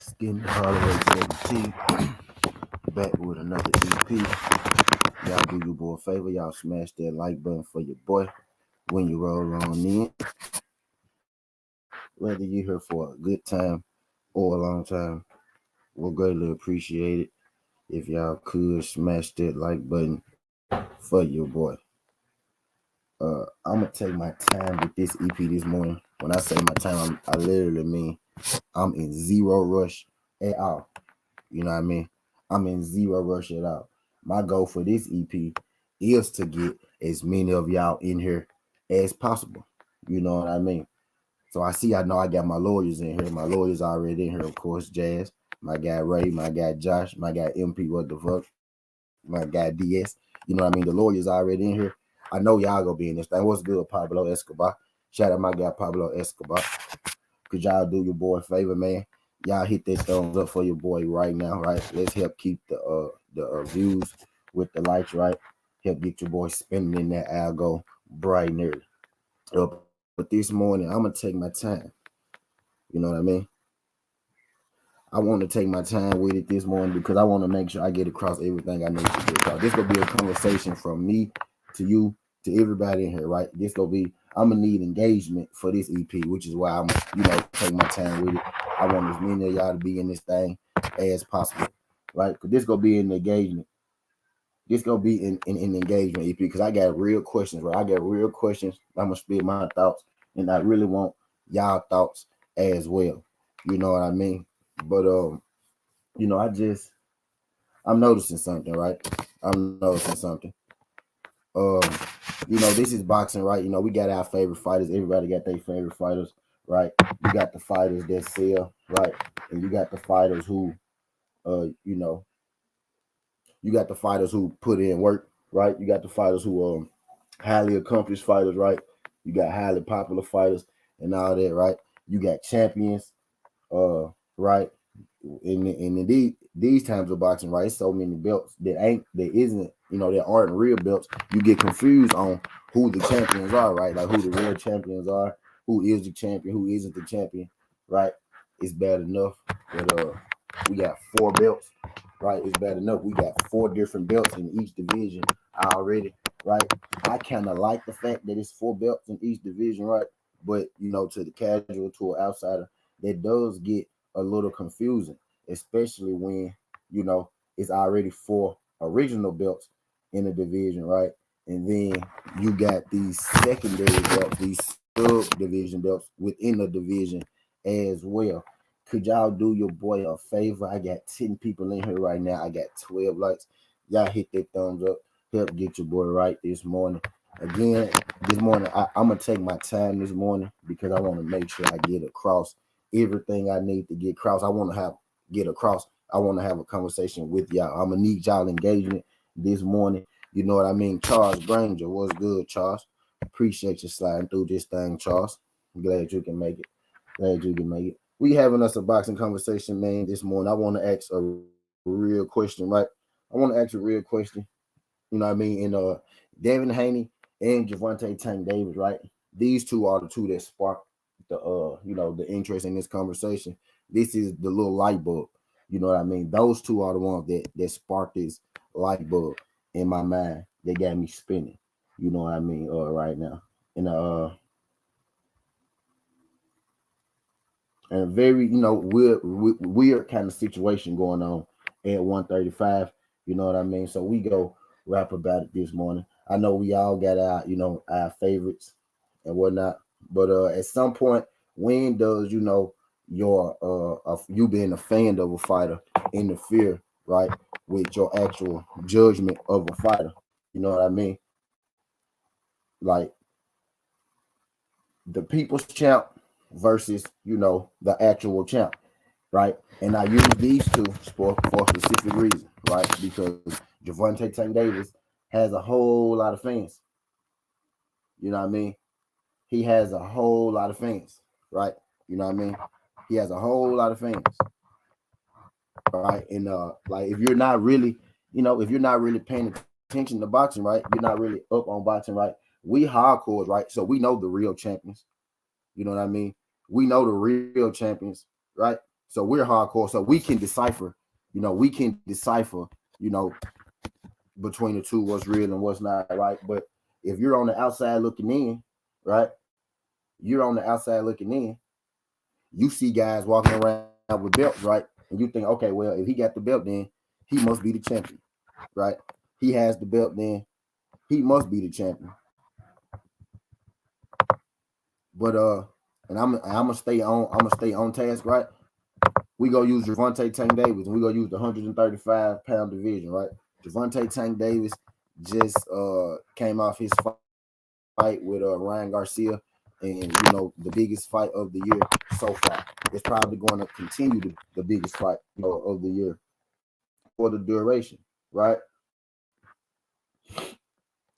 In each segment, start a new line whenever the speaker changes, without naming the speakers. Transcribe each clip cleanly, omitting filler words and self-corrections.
Skin Holiday 17 back with another EP. Y'all do your boy a favor, y'all smash that like button for your boy when you roll on in. Whether you're here for a good time or a long time, we'll greatly appreciate it if y'all could smash that like button for your boy. I'm gonna take my time with this EP this morning. When I say my time, I literally mean I'm in zero rush at all. You know what I mean? I'm in zero rush at all. My goal for this EP is to get as many of y'all in here as possible. You know what I mean? So I know I got my lawyers in here. My lawyers already in here, of course. Jazz, my guy Ray, my guy Josh, my guy MP, what the fuck, my guy DS. You know what I mean? The lawyers already in here. I know y'all gonna be in this thing. What's good, Pablo Escobar? Shout out my guy Pablo Escobar. Could y'all do your boy a favor, man? Y'all hit that thumbs up for your boy right now, right? Let's help keep the views with the likes, right? Help get your boy spinning in that algo bright and early. But this morning, I'm gonna take my time. You know what I mean? I want to take my time with it this morning because I want to make sure I get across everything I need to get across. This gonna be a conversation from me to you to everybody in here, right? This gonna be I'm gonna need engagement for this EP, which is why I'm take my time with it. I want as many of y'all to be in this thing as possible, right? Because this gonna be an engagement. This gonna be in engagement EP because I got real questions, right? I got real questions. I'm gonna spit my thoughts, and I really want y'all thoughts as well. You know what I mean? But I just I'm noticing something, right? I'm noticing something. Um, this is boxing, right? We got our favorite fighters. Everybody got their favorite fighters, right? You got the fighters that sell, right? And you got the fighters who, uh, you know, you got the fighters who put in work, right? You got the fighters who highly accomplished fighters, right? You got highly popular fighters and all that, right? You got champions, right? In these times of boxing, right? So many belts that aren't real belts. You get confused on who the champions are, right? Like who the real champions are, who is the champion, who isn't the champion, right? It's bad enough that we got four belts, right? It's bad enough we got four different belts in each division already, right? I kind of like the fact that it's four belts in each division, right? But to the casual, to an outsider, that does get a little confusing, especially when it's already four original belts in the division, right? And then you got these secondary belts, these subdivision belts within the division as well. Could y'all do your boy a favor? I got 10 people in here right now. I got 12 likes. Y'all hit that thumbs up. Help get your boy right this morning. Again, this morning, I'm going to take my time this morning because I want to make sure I get across everything I need to get across. I want to get across. I want to have a conversation with y'all. I'm going to need y'all engagement this morning. You know what I mean? Charles Granger, what's good, Charles? Appreciate you sliding through this thing, Charles. I'm glad you can make it. Glad you can make it. We having us a boxing conversation, man, this morning. I want to ask a real question, right? I want to ask a real question. You know what I mean? And Devin Haney and Gervonta Tank Davis, right? These two are the two that spark the interest in this conversation. This is the little light bulb. You know what I mean? Those two are the ones that sparked this light bulb in my mind. They got me spinning. You know what I mean? Right now. And and a very weird kind of situation going on at 135. You know what I mean? So we go rap about it this morning. I know we all got our favorites and whatnot, but at some point, when does your you being a fan of a fighter interfere, right, with your actual judgment of a fighter? You know what I mean? Like the people's champ versus the actual champ, right? And I use these two for a specific reason, right? Because Gervonta Tank Davis has a whole lot of fans. You know what I mean? He has a whole lot of fans, right? You know what I mean? He has a whole lot of fans, right? And like if you're not really paying attention to boxing, right? You're not really up on boxing, right? We hardcores, right? So we know the real champions. You know what I mean? We know the real champions, right? So we're hardcore. So we can decipher, you know, between the two, what's real and what's not, right? But if you're on the outside looking in, right? You're on the outside looking in, you see guys walking around with belts, right? And you think, okay, well, if he got the belt, then he must be the champion, right? He has the belt, then he must be the champion. But and I'm gonna stay on task, right? We go use Gervonta Tank Davis, and we go use the 135-pound division, right? Gervonta Tank Davis just came off his fight with Ryan Garcia, and the biggest fight of the year so far. It's probably going to continue the biggest fight of the year for the duration, right?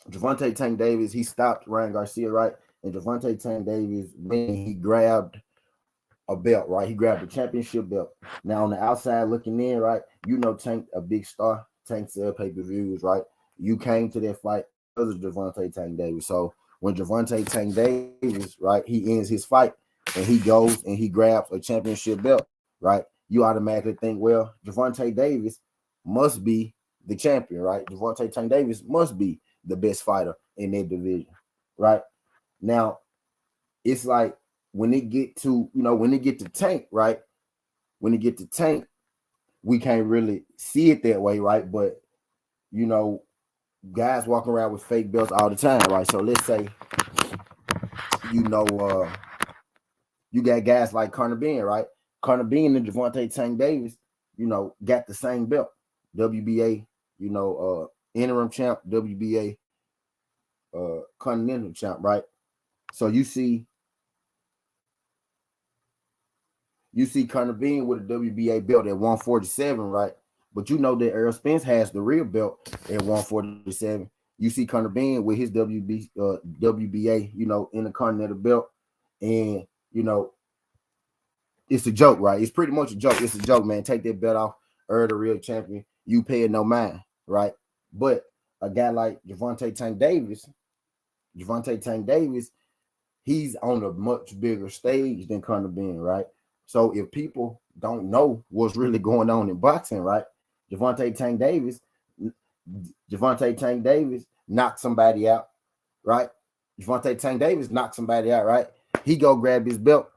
Gervonta Tank Davis, he stopped Ryan Garcia, right? And Gervonta Tank Davis, when he grabbed a belt, right? He grabbed a championship belt. Now on the outside looking in, right? Tank, a big star. Tank sell pay-per-views, right? You came to that fight because of Gervonta Tank Davis. So when Gervonta Tank Davis, right, he ends his fight and he goes and he grabs a championship belt, right? You automatically think, well, Gervonta Davis must be the champion, right? Gervonta Tank Davis must be the best fighter in that division, right? Now, it's like when it get to Tank, right? When it get to Tank, we can't really see it that way, right? But guys walking around with fake belts all the time, right? So let's say, you got guys like Conor Benn, right? Conor Benn and Gervonta Tank Davis, got the same belt, WBA, interim champ, WBA, continental champ, right? So you see Conor Benn with a WBA belt at 147, right? But you know that Errol Spence has the real belt at 147. You see Conor Benn with his WBA, intercontinental belt, and it's a joke, right? It's pretty much a joke. It's a joke, man. Take that belt off, Errol the real champion. You pay it no mind, right? But a guy like Gervonta Tank Davis, he's on a much bigger stage than Conor Benn, right? So if people don't know what's really going on in boxing, right? Gervonta Tank Davis knocked somebody out, right? Gervonta Tank Davis knocked somebody out, right? He go grab his belt.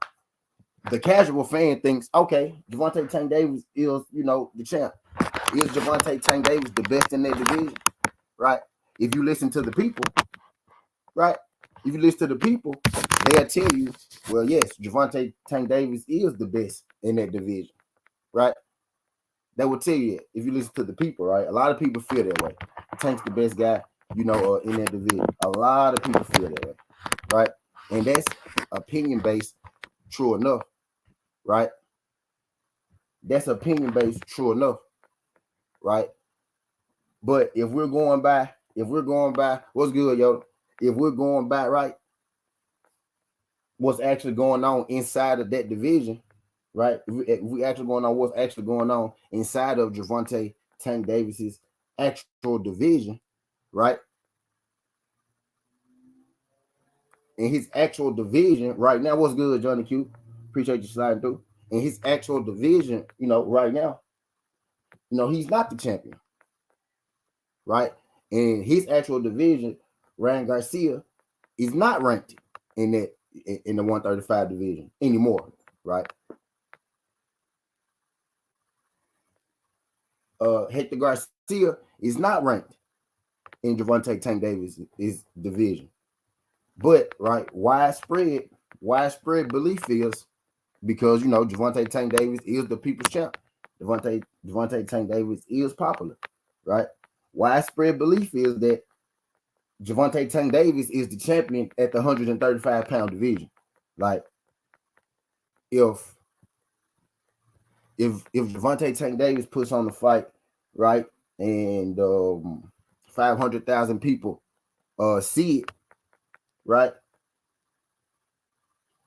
The casual fan thinks, okay, Gervonta Tank Davis is, the champ. Is Gervonta Tank Davis the best in that division, right? If you listen to the people, right? If you listen to the people, they'll tell you, well, yes, Gervonta Tank Davis is the best in that division, right? They will tell you if you listen to the people, right? A lot of people feel that way. Tank's the best guy, in that division. A lot of people feel that way, right? And that's opinion based, true enough, right? That's opinion based, true enough, right? But if we're going by, what's good, yo? If we're going by, right, what's actually going on inside of that division, right? If we actually going on what's actually going on inside of Gervonta Tank Davis's actual division, right? In his actual division right now, what's good, Johnny Q? Appreciate you sliding through. In his actual division, right now, he's not the champion, right? In his actual division, Ryan Garcia is not ranked in the 135 division anymore, right? Hector Garcia is not ranked in Gervonta Tank Davis' division. But right, widespread belief is because Gervonta Tank Davis is the people's champ. Gervonta Tank Davis is popular, right? Widespread belief is that Gervonta Tank Davis is the champion at the 135-pound division. Like if Gervonta Tank Davis puts on the fight, right, and 500,000 people see it, right?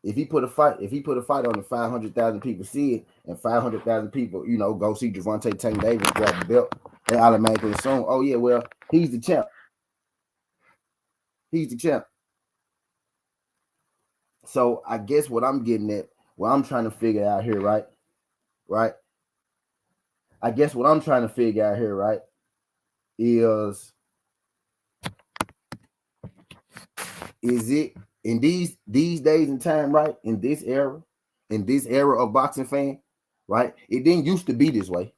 If he put a fight on the 500,000 people see it, and 500,000 people, go see Gervonta Tank Davis grab the belt, they automatically assume, oh yeah, well, he's the champ. He's the champ. So I guess what I'm getting at, what I'm trying to figure out here, right, right? I guess what I'm trying to figure out here, right, is it in these days and time, right? In this era of boxing fan, right? It didn't used to be this way.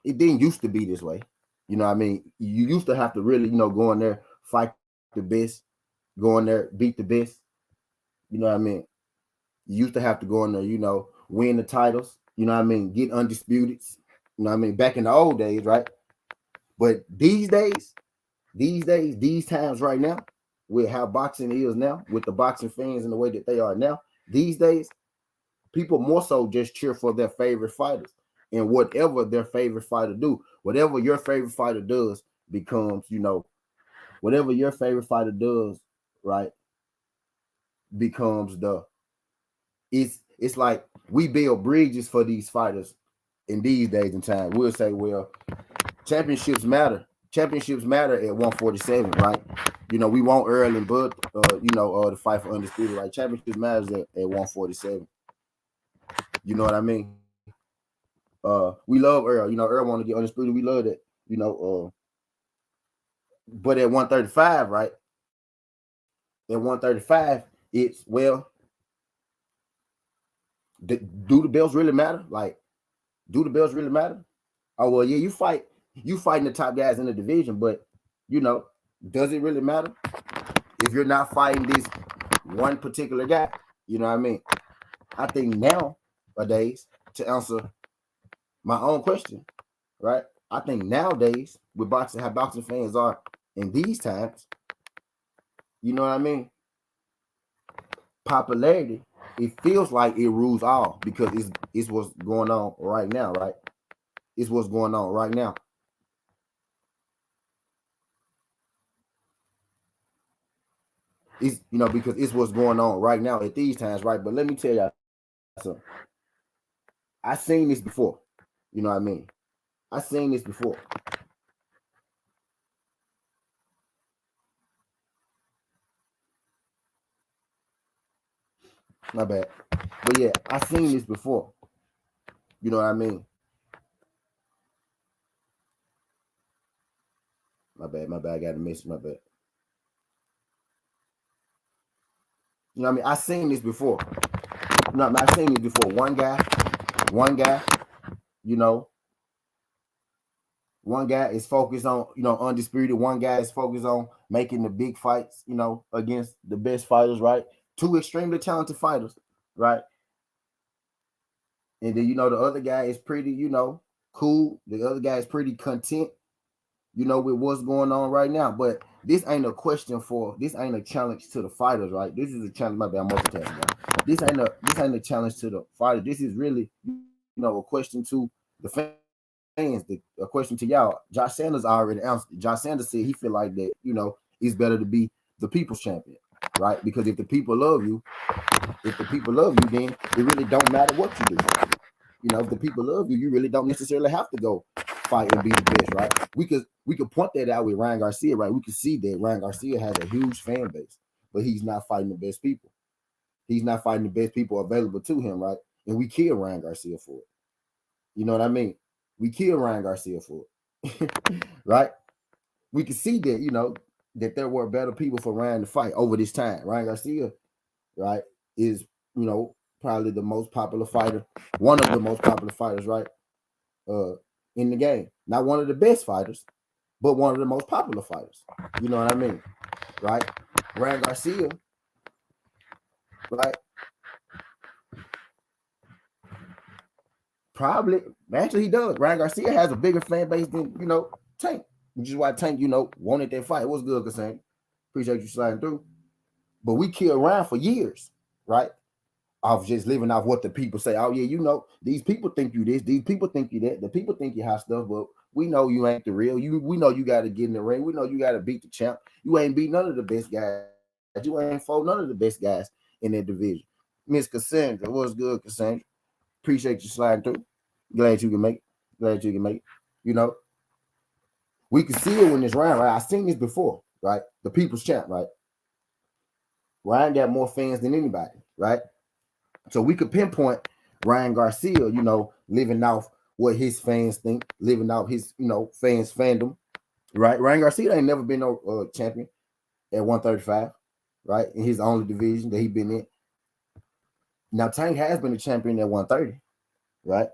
It didn't used to be this way. You know what I mean? You used to have to really, go in there, fight the best, go in there, beat the best. You know what I mean? You used to have to go in there, win the titles, you know what I mean, get undisputed. You know what I mean? Back in the old days, right? But these times right now, with how boxing is now, with the boxing fans and the way that they are now, these days, people more so just cheer for their favorite fighters. And whatever their favorite fighter do, whatever your favorite fighter does becomes, whatever your favorite fighter does, right, becomes it's like we build bridges for these fighters in these days and time. We'll say, well, championships matter. Championships matter at 147, right? We want Earl and Bud, to fight for undisputed, right? Championships matters at 147. You know what I mean? We love Earl. Earl want to get undisputed. We love that. But at 135, right? At 135, it's do the belts really matter? Like, do the belts really matter? Oh well, yeah, you fighting the top guys in the division, but does it really matter if you're not fighting this one particular guy? You know what I mean? I think nowadays, to answer my own question, right? I think nowadays with boxing, how boxing fans are in these times, you know what I mean? Popularity, it feels like it rules all because it's what's going on right now, right? It's what's going on right now. It's because it's what's going on right now at these times, right? But let me tell y'all something. I seen this before. You know what I mean? I seen this before. My bad. But yeah, I seen this before. You know what I mean? My bad. I got a message. My bad. You know what I mean? I seen this before. You know what I mean? I seen this before. One guy, you know, one guy is focused on, undisputed. One guy is focused on making the big fights, against the best fighters, right? Two extremely talented fighters, right? And then, the other guy is pretty, cool. The other guy is pretty content, with what's going on right now. But this ain't a challenge to the fighters, right? This is a challenge. My bad, I'm multitasking. Right? This ain't a challenge to the fighter. This is really, a question to the fans. A question to y'all. Josh Sanders already answered. Josh Sanders said he feel like that, it's better to be the people's champion, right? Because if the people love you, then it really don't matter what you do. If the people love you, you really don't necessarily have to go fight and be the best, right? We could point that out with Ryan Garcia, right? We could see that Ryan Garcia has a huge fan base, but he's not fighting the best people. He's not fighting the best people available to him, right? And we kill Ryan Garcia for it. You know what I mean? We kill Ryan Garcia for it, right? We can see that, that there were better people for Ryan to fight over this time. Ryan Garcia, right, is, probably the most popular fighter, one of the most popular fighters, right, in the game. Not one of the best fighters, but one of the most popular fighters. You know what I mean, right? Ryan Garcia, right? Probably, actually, he does. Ryan Garcia has a bigger fan base than Tank, which is why Tank, wanted that fight. It was good, Cassandra. Appreciate you sliding through. But we killed Ryan for years, right? Of just living off what the people say. Oh yeah, these people think you this, these people think you that, the people think you hot stuff, but we know you ain't the real. We know you got to get in the ring. We know you got to beat the champ. You ain't beat none of the best guys. You ain't fought none of the best guys in that division. Miss Cassandra, what's good, Cassandra? Appreciate you sliding through. Glad you can make it. We can see it when it's Ryan, right? I seen this before, right? The people's champ, right? Ryan got more fans than anybody, right? So we could pinpoint Ryan Garcia, living off what his fans think, living off his, fans' fandom, right? Ryan Garcia ain't never been no champion at 135, right? In his only division that he been in. Now Tank has been a champion at 130, right?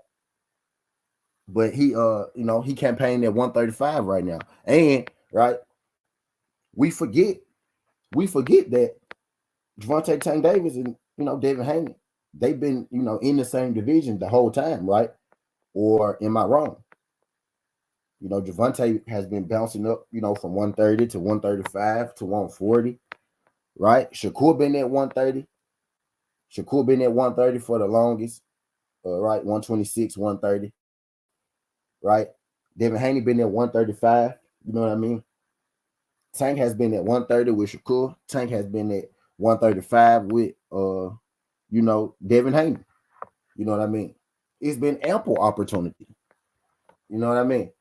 But he campaigned at 135 right now. And right, we forget that Gervonta Tank Davis and Devin Haney, they've been in the same division the whole time, right? Or am I wrong? Gervonta has been bouncing up, from 130 to 135 to 140, right? Shakur been at 130. Shakur been at 130 for the longest, right? 126, 130, right? Devin Haney been at 135. You know what I mean? Tank has been at 130 with Shakur. Tank has been at 135 with Devin Haney. You know what I mean? It's been ample opportunity. You know what I mean?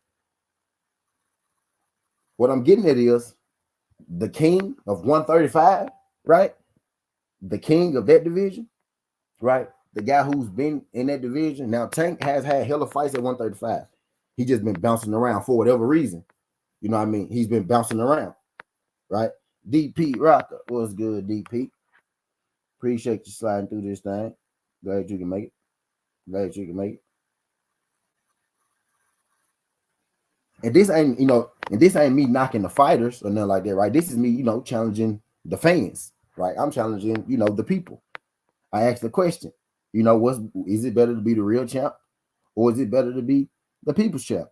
What I'm getting at is the king of 135, right? The king of that division, right? The guy who's been in that division. Now, Tank has had hella fights at 135. He just been bouncing around for whatever reason. You know what I mean? He's been bouncing around, right? DP Rocker. What's good, DP? Appreciate you sliding through this thing. Glad you can make it. And this ain't me knocking the fighters or nothing like that, right? This is me, challenging the fans, right? I'm challenging, the people. I asked the question, is it better to be the real champ or is it better to be the people's champ?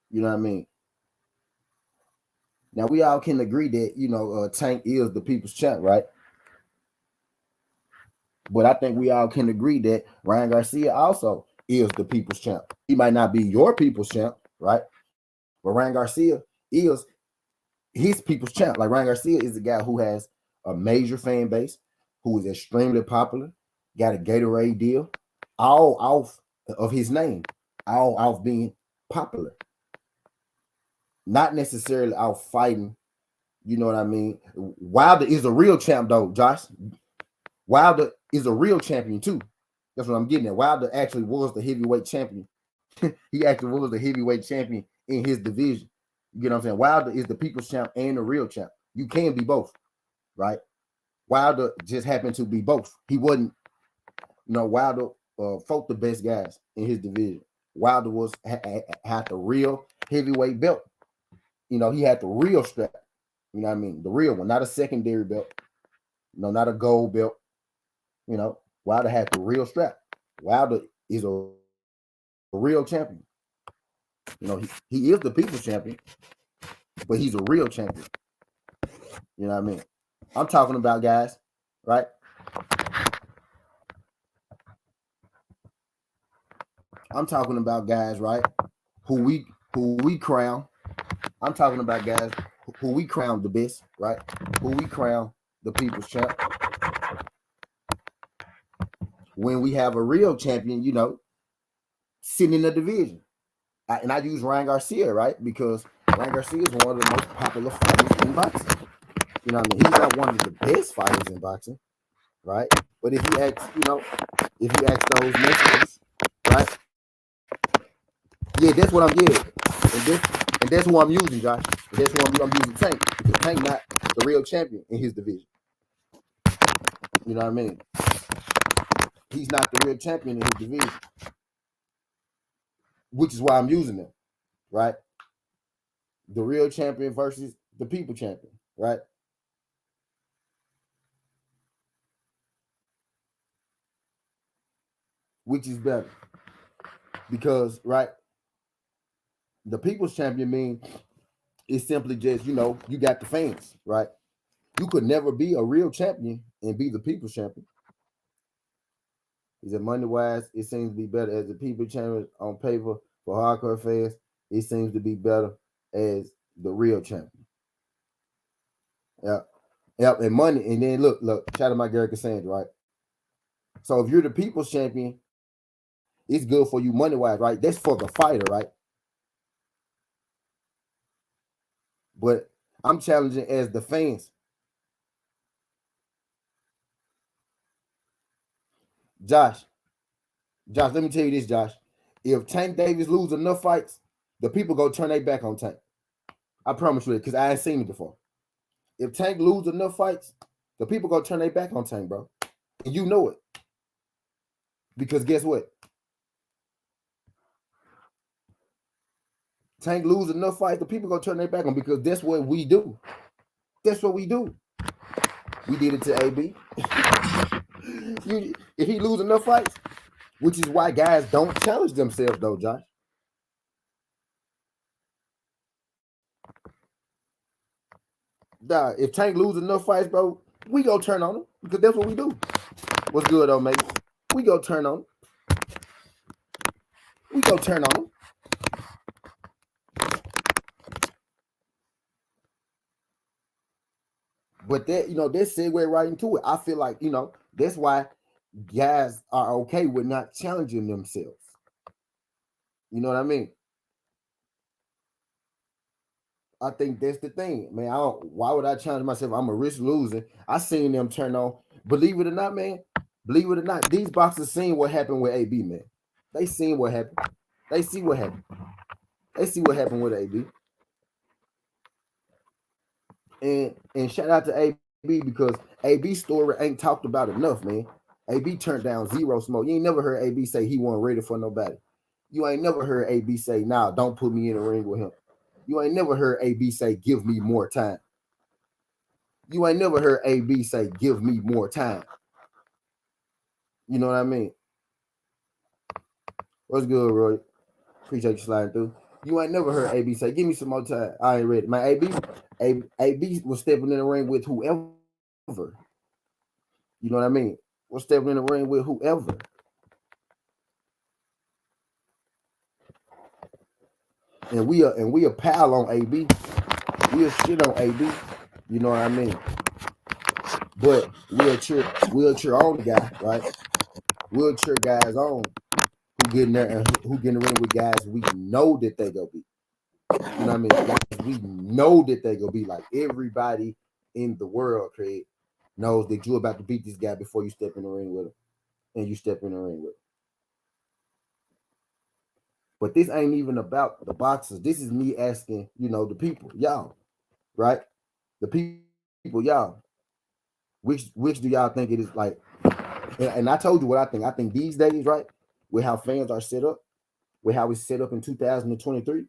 You know what I mean? Now we all can agree that Tank is the people's champ, right? But I think we all can agree that Ryan Garcia also is the people's champ. He might not be your people's champ, right? But Ryan Garcia is his people's champ. Like Ryan Garcia is the guy who has a major fan base, who is extremely popular, got a Gatorade deal, all off of his name, all off being popular. Not necessarily out fighting, you know what I mean? Wilder is a real champ, though, Josh. Wilder is a real champion, too. That's what I'm getting at. Wilder actually was the heavyweight champion. He actually was the heavyweight champion in his division. You know what I'm saying? Wilder is the people's champ and the real champ. You can be both, right? Wilder just happened to be both. He wasn't, Wilder fought the best guys in his division. Wilder had the real heavyweight belt. He had the real strap. You know what I mean? The real one, not a secondary belt. Not a gold belt. Wilder had the real strap. Wilder is a real champion. He is the people's champion, but he's a real champion. You know what I mean? I'm talking about guys, right? I'm talking about guys, right? Who we crown. I'm talking about guys who we crown the best, right? Who we crown the people's champ. When we have a real champion, sitting in the division. And I use Ryan Garcia, right? Because Ryan Garcia is one of the most popular fighters in boxing. You know what I mean? He's not one of the best fighters in boxing, right? But if you ask those Mexicans, right? Yeah, that's what I'm getting. And that's who I'm using, Josh. And that's who I'm using Tank. Because Tank not the real champion in his division. You know what I mean? He's not the real champion in his division. Which is why I'm using him, right? The real champion versus the people champion, right? Which is better? Because, right, the people's champion means it's simply just, you got the fans, right? You could never be a real champion and be the people's champion. Is it money wise? It seems to be better as the people champion on paper for hardcore fans. It seems to be better as the real champion. Yeah, and money. And then look, shout out my Gary Cassandra, right? So if you're the people's champion, it's good for you money wise, right? That's for the fighter, right? But I'm challenging as the fans. Josh, Josh, let me tell you this, Josh. If Tank Davis lose enough fights, the people go turn their back on Tank. I promise you that, because I ain't seen it before. If Tank lose enough fights, the people go turn their back on Tank, bro. And you know it. Because guess what? Tank lose enough fights, the people go turn their back on, because that's what we do. That's what we do. We did it to AB. If he lose enough fights, which is why guys don't challenge themselves, though, Josh. If Tank lose enough fights, bro, we go turn on him, because that's what we do. What's good, though, mate? We go turn on him. We go turn on him. But that, that segue right into it. I feel like, that's why guys are okay with not challenging themselves. You know what I mean? I think that's the thing, man. Why would I challenge myself? I'm a risk losing. I seen them turn on. Believe it or not, man. Believe it or not, these boxers seen what happened with AB, man. They seen what happened. They see what happened. They see what happened with AB. And shout out to AB, because AB's story ain't talked about enough, man. AB turned down zero smoke. You ain't never heard AB say he wasn't ready for nobody. You ain't never heard AB say, nah, don't put me in the ring with him. You ain't never heard AB say, give me more time. You ain't never heard AB say, give me more time. You know what I mean? What's good, Roy? Appreciate you sliding through. You ain't never heard AB say, give me some more time. I ain't ready. My AB was stepping in the ring with whoever. You know what I mean? Was stepping in the ring with whoever. And we a pile on AB. We a shit on AB. You know what I mean? But we'll cheer on the guy, right? We'll cheer guys on who get in there and who get in the ring with guys we know that they go beat. You know what I mean? Guys we know that they go beat. Like everybody in the world, Craig, knows that you're about to beat this guy before you step in the ring with him. And you step in the ring with him. But this ain't even about the boxers. This is me asking, the people, y'all, right? The people, y'all. Which do y'all think it is like? And I told you what I think. I think these days, right, with how fans are set up, with how we set up in 2023,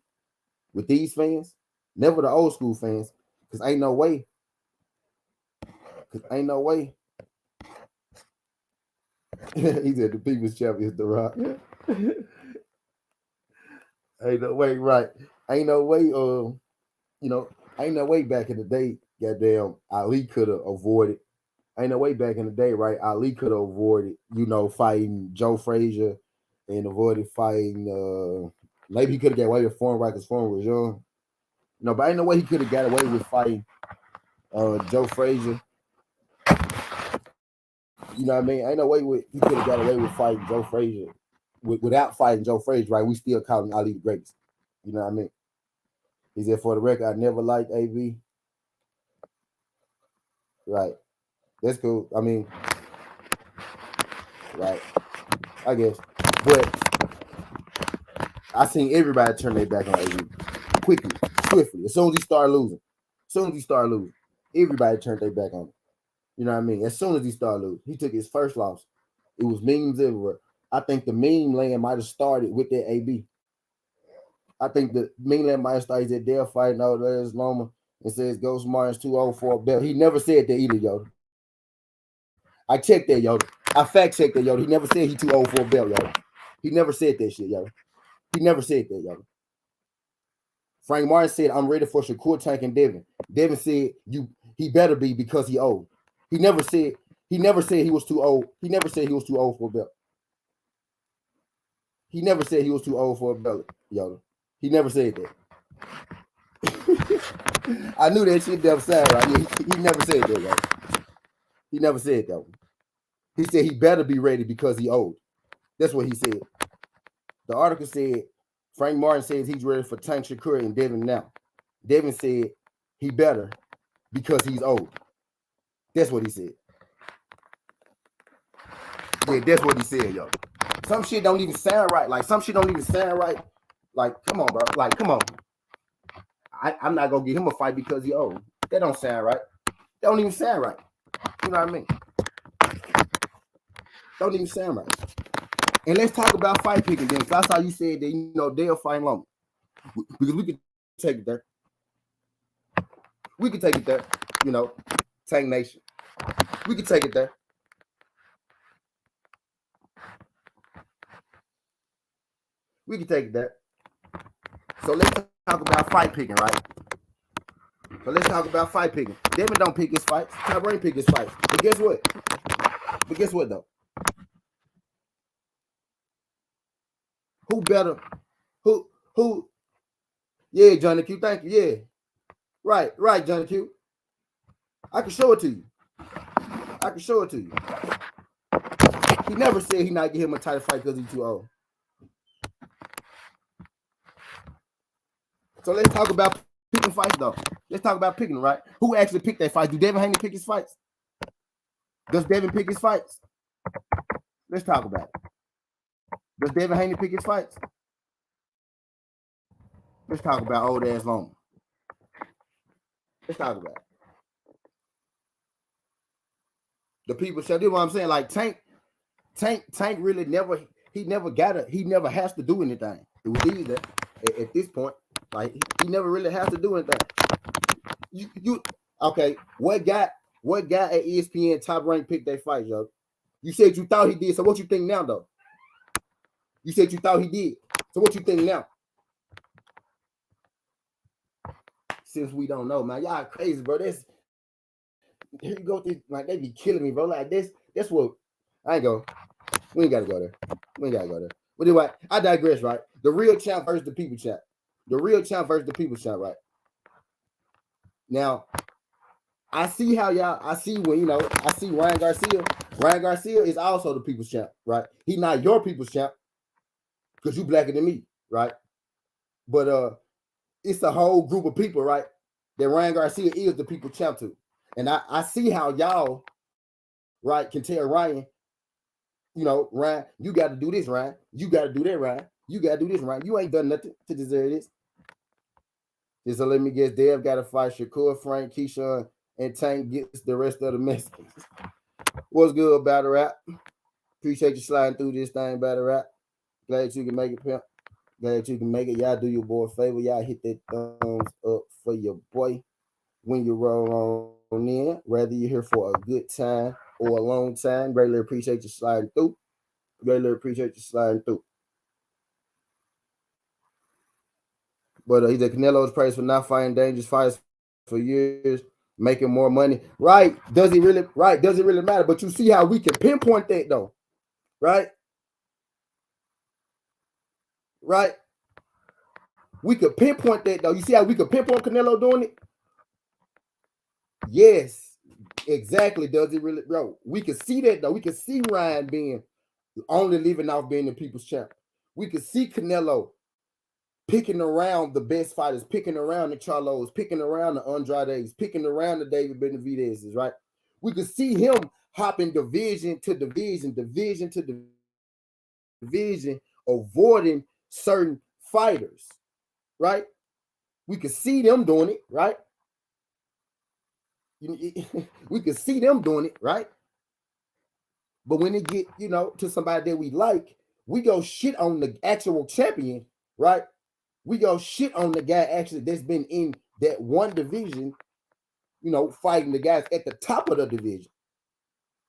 with these fans, never the old school fans, because ain't no way. He said the people's champion is The Rock. Ain't no way, right? Ain't no way. Ain't no way back in the day. Goddamn, Ali could have avoided. Ain't no way back in the day, right? Ali could have avoided, fighting Joe Frazier and avoided fighting. Maybe he could have got away with Foreign, right? Because Foreign was young. No, but ain't no way he could have got away with fighting Joe Frazier. You know what I mean? Ain't no way he could have got away with fighting Joe Frazier without fighting Joe Frazier, right? We still calling Ali the greatest. You know what I mean? He said, for the record, I never liked AB. Right. That's cool. I mean, right. I guess. But I seen everybody turn their back on AB quickly, swiftly. As soon as he started losing, everybody turned their back on him. You know what I mean? As soon as he started losing, he took his first loss. It was memes everywhere. I think the meme land might have started with that AB. I think the meme land might have started that they're fighting out there's Loma and says Ghost Martin's 204 belt. He never said that either, Yoda. I checked that, Yoda. I fact checked that, Yoda. He never said he 204 belt, Yoda. He never said that shit, Yoda. He never said that, Yoda. Frank Martin said, I'm ready for Shakur, Tank, and Devin. Devin said he better be because he old. He never said he was too old. He never said he was too old for a belt. He never said he was too old for a belt, Yoda. He never said that. I knew that shit never sound right. He never said that, Yoda. He never said that one. He said he better be ready because he old. That's what he said. The article said Frank Martin says he's ready for Tank Shakur and Devin now. Devin said he better because he's old. That's what he said. Yeah, that's what he said, y'all. Some shit don't even sound right. Like some shit don't even sound right. Like, come on, bro. Like, come on. I'm not gonna give him a fight because he old. That don't sound right. That don't even sound right. You know what I mean? Don't even sound right. And let's talk about fight picking then. That's how you said that, you know, they'll fight long. Because we could take it there. We could take it there. You know, Tank Nation. We could take it there. We could take it there. So let's talk about fight picking, right? So let's talk about fight picking. Devin don't pick his fights. Top Rank pick his fights. But guess what? Though? Who better? Who? Yeah, Johnny Q. Thank you. Yeah. Right, Johnny Q. I can show it to you. He never said he not give him a title fight because he's too old. So let's talk about picking fights, though. Let's talk about picking, right? Who actually picked that fight? Do Devin Haney pick his fights? Does Devin pick his fights? Let's talk about it. Does Devin Haney pick his fights? Let's talk about old ass Loma. Let's talk about it. The people shall do what I'm saying. Like Tank really never has to do anything. It was easy at this point. Like he never really has to do anything. You okay? What guy at ESPN Top Rank picked that fight, yo? You said you thought he did. So what you think now, though? You said you thought he did. So what you think now? Since we don't know, man, y'all crazy, bro. This here you go. This, like they be killing me, bro. Like this. That's what I ain't go. We ain't gotta go there. But anyway, I digress, right? The real champ versus the people champ. Right? Now, I see when, you know, I see Ryan Garcia. Ryan Garcia is also the people's champ, right? He's not your people's champ because you blacker than me, right? But it's a whole group of people, right? That Ryan Garcia is the people's champ to. And I see how y'all, right, can tell Ryan, you know, Ryan, you got to do this, Ryan. You got to do that, Ryan. You got to do this, Ryan. You ain't done nothing to deserve this. So let me guess, Dev got to fight Shakur, Frank, Keyshawn, and Tank gets the rest of the Mexicans. What's good, Battle Rap? Appreciate you sliding through this thing, Battle Rap. Glad you can make it, pimp. Glad you can make it. Y'all do your boy a favor. Y'all hit that thumbs up for your boy when you roll on in. Whether you're here for a good time or a long time, greatly appreciate you sliding through. But he said Canelo's praised for not fighting dangerous fights for years, making more money. Right? Does it really matter? But you see how we can pinpoint that though, right? Right? We could pinpoint that though. You see how we could pinpoint Canelo doing it? Yes, exactly. Does it really, bro? We could see that though. We could see Ryan being only leaving off being the people's champ. We could see Canelo picking around the best fighters, picking around the Charlos, picking around the Andrades, picking around the David Benavidez's, right? We could see him hopping division to division, avoiding certain fighters, right? We could see them doing it, right? We could see them doing it, right? But when it get, you know, to somebody that we like, we go shit on the actual champion, right? We go shit on the guy actually that's been in that one division, you know, fighting the guys at the top of the division.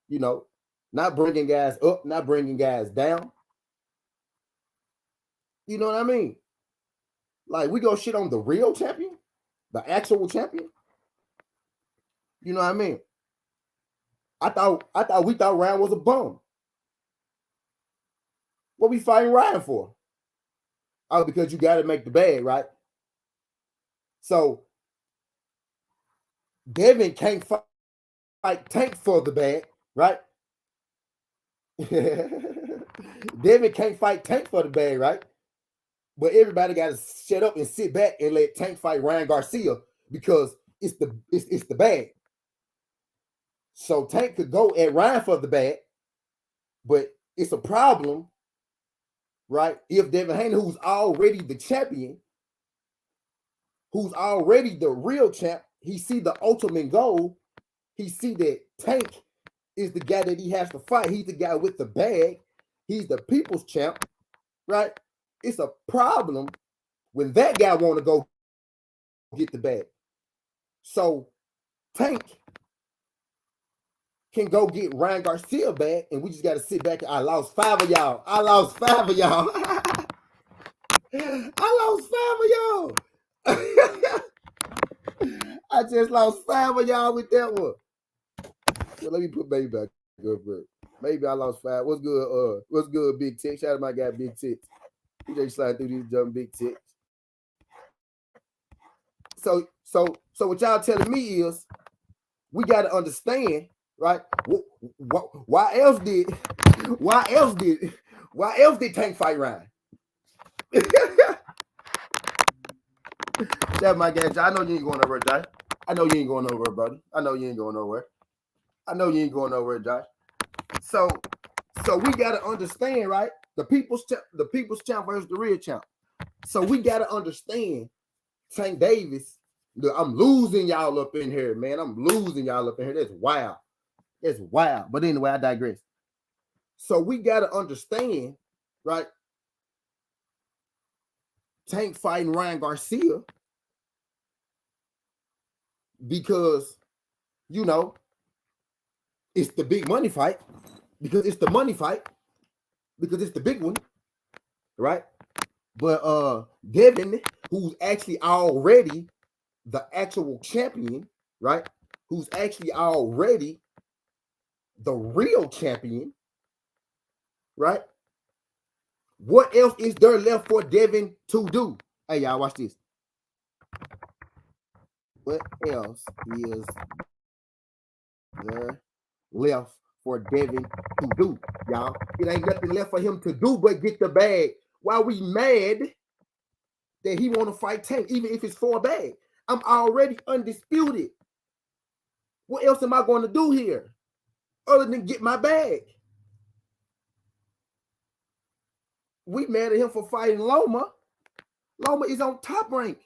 You know, not bringing guys up, not bringing guys down. You know what I mean? Like we go shit on the real champion, the actual champion. You know what I mean? We thought Ryan was a bum. What we fighting Ryan for? Oh, because you got to make the bag, right? So Devin can't fight Tank for the bag, right? Devin can't fight Tank for the bag, right? But everybody got to shut up and sit back and let Tank fight Ryan Garcia because it's the bag. So Tank could go at Ryan for the bag, but it's a problem right? If Devin Haney, who's already the champion, who's already the real champ, he see the ultimate goal. He see that Tank is the guy that he has to fight. He's the guy with the bag. He's the people's champ, right? It's a problem when that guy want to go get the bag. So Tank can go get Ryan Garcia back, and we just got to sit back. I lost 5 of y'all. I lost 5 of y'all. I lost 5 of y'all. I just lost 5 of y'all with that one. Well, let me put Baby back up, bro. Maybe I lost 5. What's good? What's good, Big Tech? Shout out to my guy, Big Tech. He just slide through these jump Big Tech. So what y'all telling me is we got to understand, right? Why else did Tank fight Ryan? That's my guy. I know you ain't going nowhere, Josh. I know you ain't going nowhere, buddy. I know you ain't going nowhere. Josh. So we gotta understand, right? The people's champ versus the real champ. So we gotta understand Tank Davis. I'm losing y'all up in here, man. That's wild. But anyway, I digress. So we gotta understand, right? Tank fighting Ryan Garcia because, you know, it's the big money fight. Because it's the money fight. Because it's the big one, right? But Devin, who's actually already the actual champion, right? Who's actually already the real champion, right? What else is there left for Devin to do? Hey, y'all, watch this. What else is there left for Devin to do, y'all? It ain't nothing left for him to do but get the bag. Why we mad that he want to fight Tank, even if it's for a bag? I'm already undisputed. What else am I going to do here other than get my bag? We mad at him for fighting Loma. Loma is on Top Rank.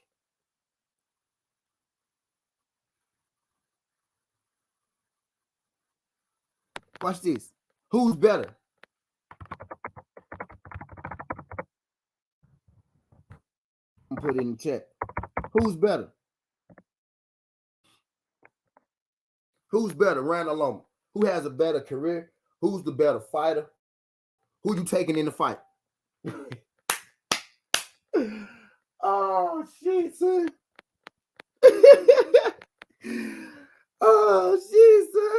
Watch this. Who's better? Put it in the chat. Who's better? Who's better, Ryan or Loma? Who has a better career? Who's the better fighter? Who you taking in the fight? Oh, shit, son. Oh, shit, son.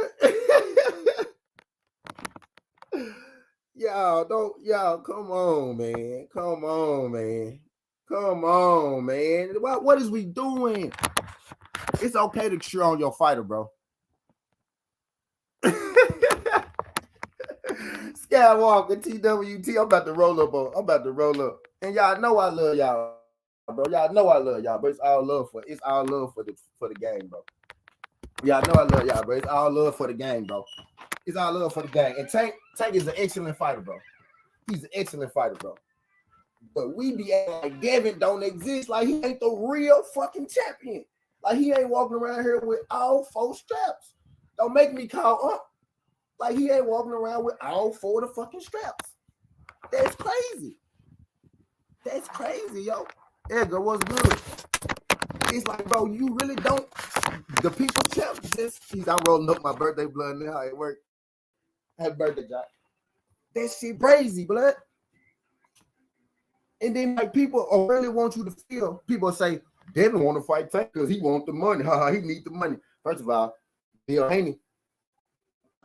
Y'all, come on, man. What is we doing? It's okay to cheer on your fighter, bro. Skywalker, TWT, I'm about to roll up. And y'all know I love y'all, bro. But it's all love for the game, bro. Y'all know I love y'all, bro. It's all love for the game, bro. And Tank is an excellent fighter, bro. He's an excellent fighter, bro. But we be acting like Devin don't exist, like he ain't the real fucking champion. Like he ain't walking around here with all 4 straps. Don't make me call up. Like he ain't walking around with all 4 of the fucking straps. That's crazy. Yo. Edgar, what's good? It's like, bro, you really don't. The people's champ I'm rolling up my birthday blood now. It worked. Happy birthday, Josh. That shit crazy, blood. And then like people really want you to feel. People say Devin want to fight Tank because he want the money. He need the money. First of all, Bill Haney.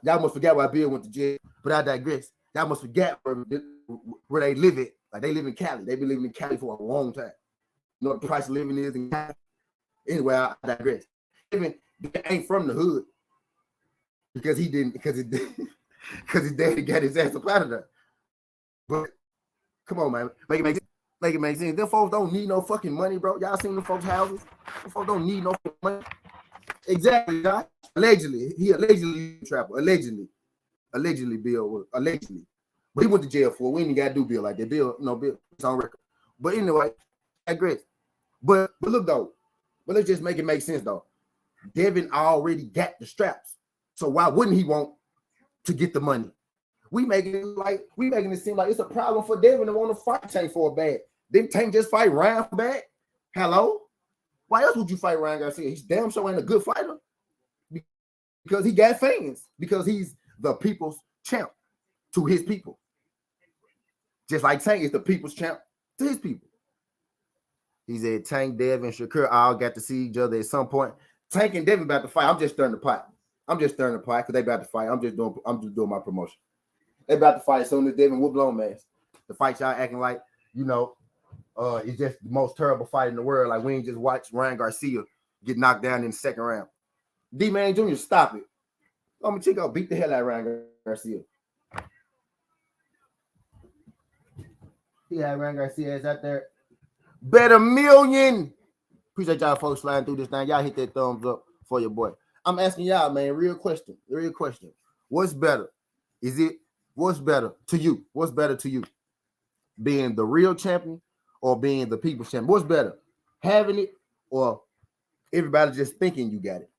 Y'all must forget why Bill went to jail. But I digress. Y'all must forget where they live at. Like they live in Cali. They've been living in Cali for a long time. You know what the price of living is in Cali? Anyway, I digress. Devin ain't from the hood because his daddy got his ass up out of there. But come on, man. Make it make sense. Them folks don't need no fucking money, bro. Y'all seen them folks' houses? Them folks don't need no fucking money. Exactly, guys. Allegedly. He allegedly trapper. Allegedly, Bill was allegedly. But he went to jail for it. We ain't got to do Bill like that. Bill, Bill is on record. But anyway, I agree. But look though, but let's just make it make sense though. Devin already got the straps, so why wouldn't he want to get the money? We making it seem like it's a problem for Devin to want to fight Tank for a bag. Didn't Tank just fight Ryan for a bag? Hello? Why else would you fight Ryan Garcia? He's damn sure ain't a good fighter because he got fans, because he's the people's champ to his people. Just like Tank is the people's champ to his people. He said Tank, Devin, Shakur all got to see each other at some point. Tank and Devin about to fight. I'm just stirring the pot because they about to fight. I'm just doing my promotion. They about to fight as soon as Devin whoop blown mask. The fight y'all acting like, it's just the most terrible fight in the world. Like we ain't just watch Ryan Garcia get knocked down in the second round. D-Man Jr., stop it. Lomachenko beat the hell out of Ryan Garcia. He had Ryan Garcia out there. Bet $1 million. Appreciate y'all folks sliding through this thing. Y'all hit that thumbs up for your boy. I'm asking y'all, man, real question. What's better? What's better to you? What's better to you? Being the real champion or being the people's champion? What's better? Having it or everybody just thinking you got it?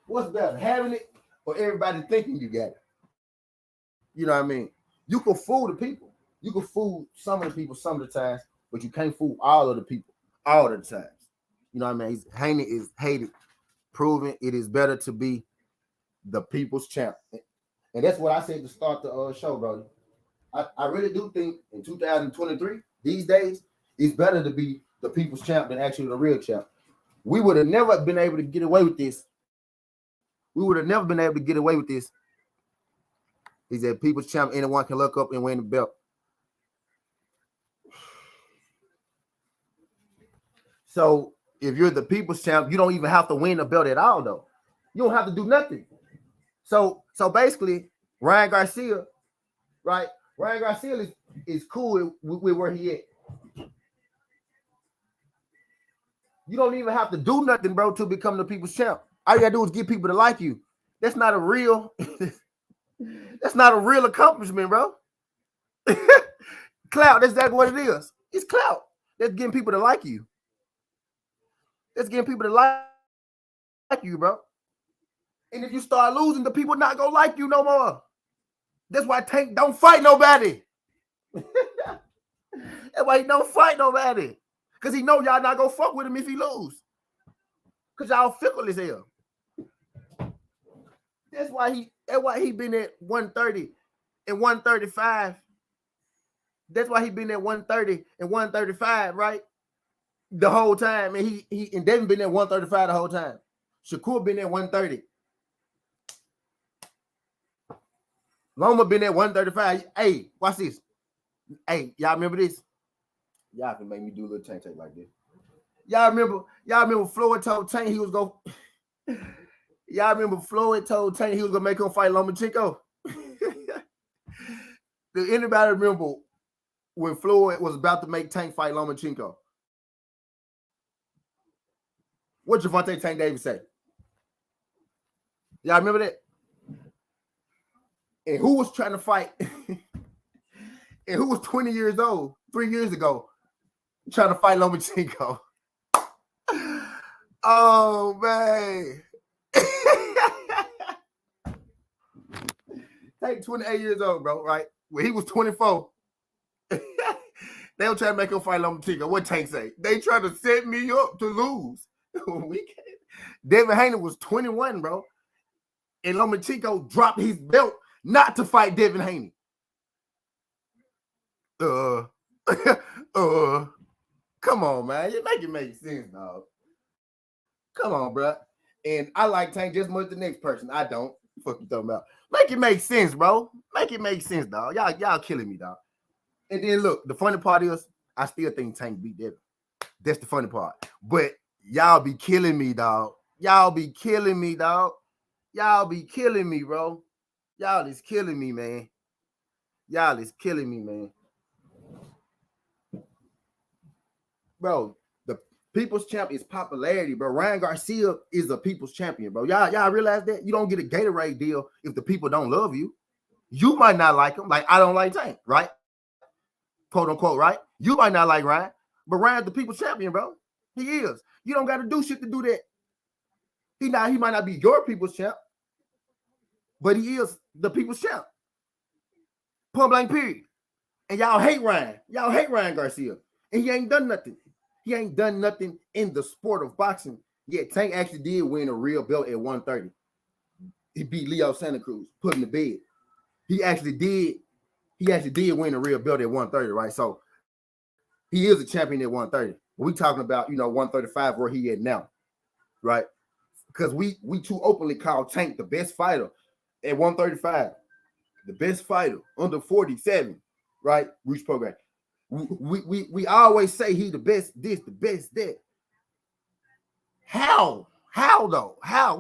What's better? Having it or everybody thinking you got it? You know what I mean? You can fool the people. You can fool some of the people some of the times, but you can't fool all of the people all of the times. You know what I mean? Haney is hated, proving it is better to be the people's champ. And that's what I said to start the show, brother. I really do think in 2023, these days, it's better to be the people's champ than actually the real champ. We would have never been able to get away with this. He said, people's champ, anyone can look up and win the belt. So if you're the people's champ, you don't even have to win the belt at all, though. You don't have to do nothing. So basically, Ryan Garcia, right? Ryan Garcia is cool with where he at. You don't even have to do nothing, bro, to become the people's champ. All you gotta do is get people to like you. That's not a real accomplishment, bro. Clout, that's exactly what it is. It's clout. That's getting people to like you. That's getting people to like you, bro. And if you start losing, the people not gonna like you no more. That's why Tank don't fight nobody. That's why he don't fight nobody. Because he know y'all not gonna fuck with him if he lose. Because y'all fickle as hell. That's why he been at 130 and 135. That's why he been at 130 and 135, right? The whole time. And he and Devin been at 135 the whole time. Shakur been at 130. Loma been at 135. Hey, watch this. Hey, y'all remember this? Y'all can make me do a little tank like this. Y'all remember Floyd told Tank he was going Y'all remember Floyd told Tank he was gonna make him fight Lomachenko? Does anybody remember when Floyd was about to make Tank fight Lomachenko? What Gervonta Tank Davis say? Y'all remember that? And who was trying to fight? And who was 20 years old 3 years ago trying to fight Lomachenko? Oh, man. Tank 28 years old, bro, right? When he was 24, they were trying to make him fight Lomachenko. What Tank say? They tried to set me up to lose. Devin Haney was 21, bro. And Lomachenko dropped his belt not to fight Devin Haney. Come on, man. You make it make sense, dog. Come on, bro. And I like Tank just as much as the next person. I don't. Fuck you talking about? Make it make sense, bro. Make it make sense, dog. Y'all killing me, dog. And then look, the funny part is I still think Tank beat Devin. That's the funny part. But y'all be killing me, dog. Y'all be killing me, dog. Y'all be killing me, bro. Y'all is killing me, man. Y'all is killing me, man. Bro, the people's champ is popularity, bro. Ryan Garcia is a people's champion, bro. Y'all realize that? You don't get a Gatorade deal if the people don't love you.
You might not like him, like I don't like Tank, right? Quote unquote, right? You might not like Ryan, but Ryan's the people's champion, bro. He is. You don't got to do shit to do that. He might not be your people's champ, but he is the people's champ. Point blank, period. And y'all hate Ryan. Y'all hate Ryan Garcia. And he ain't done nothing. He ain't done nothing in the sport of boxing. Yeah, Tank actually did win a real belt at 130. He beat Leo Santa Cruz, put him to bed. He actually did win a real belt at 130, right? So he is a champion at 130. We talking about, 135 where he at now, right? Because we too openly call Tank the best fighter at 135, the best fighter under 47, right? Reach program. We always say he the best this, the best that. How though? How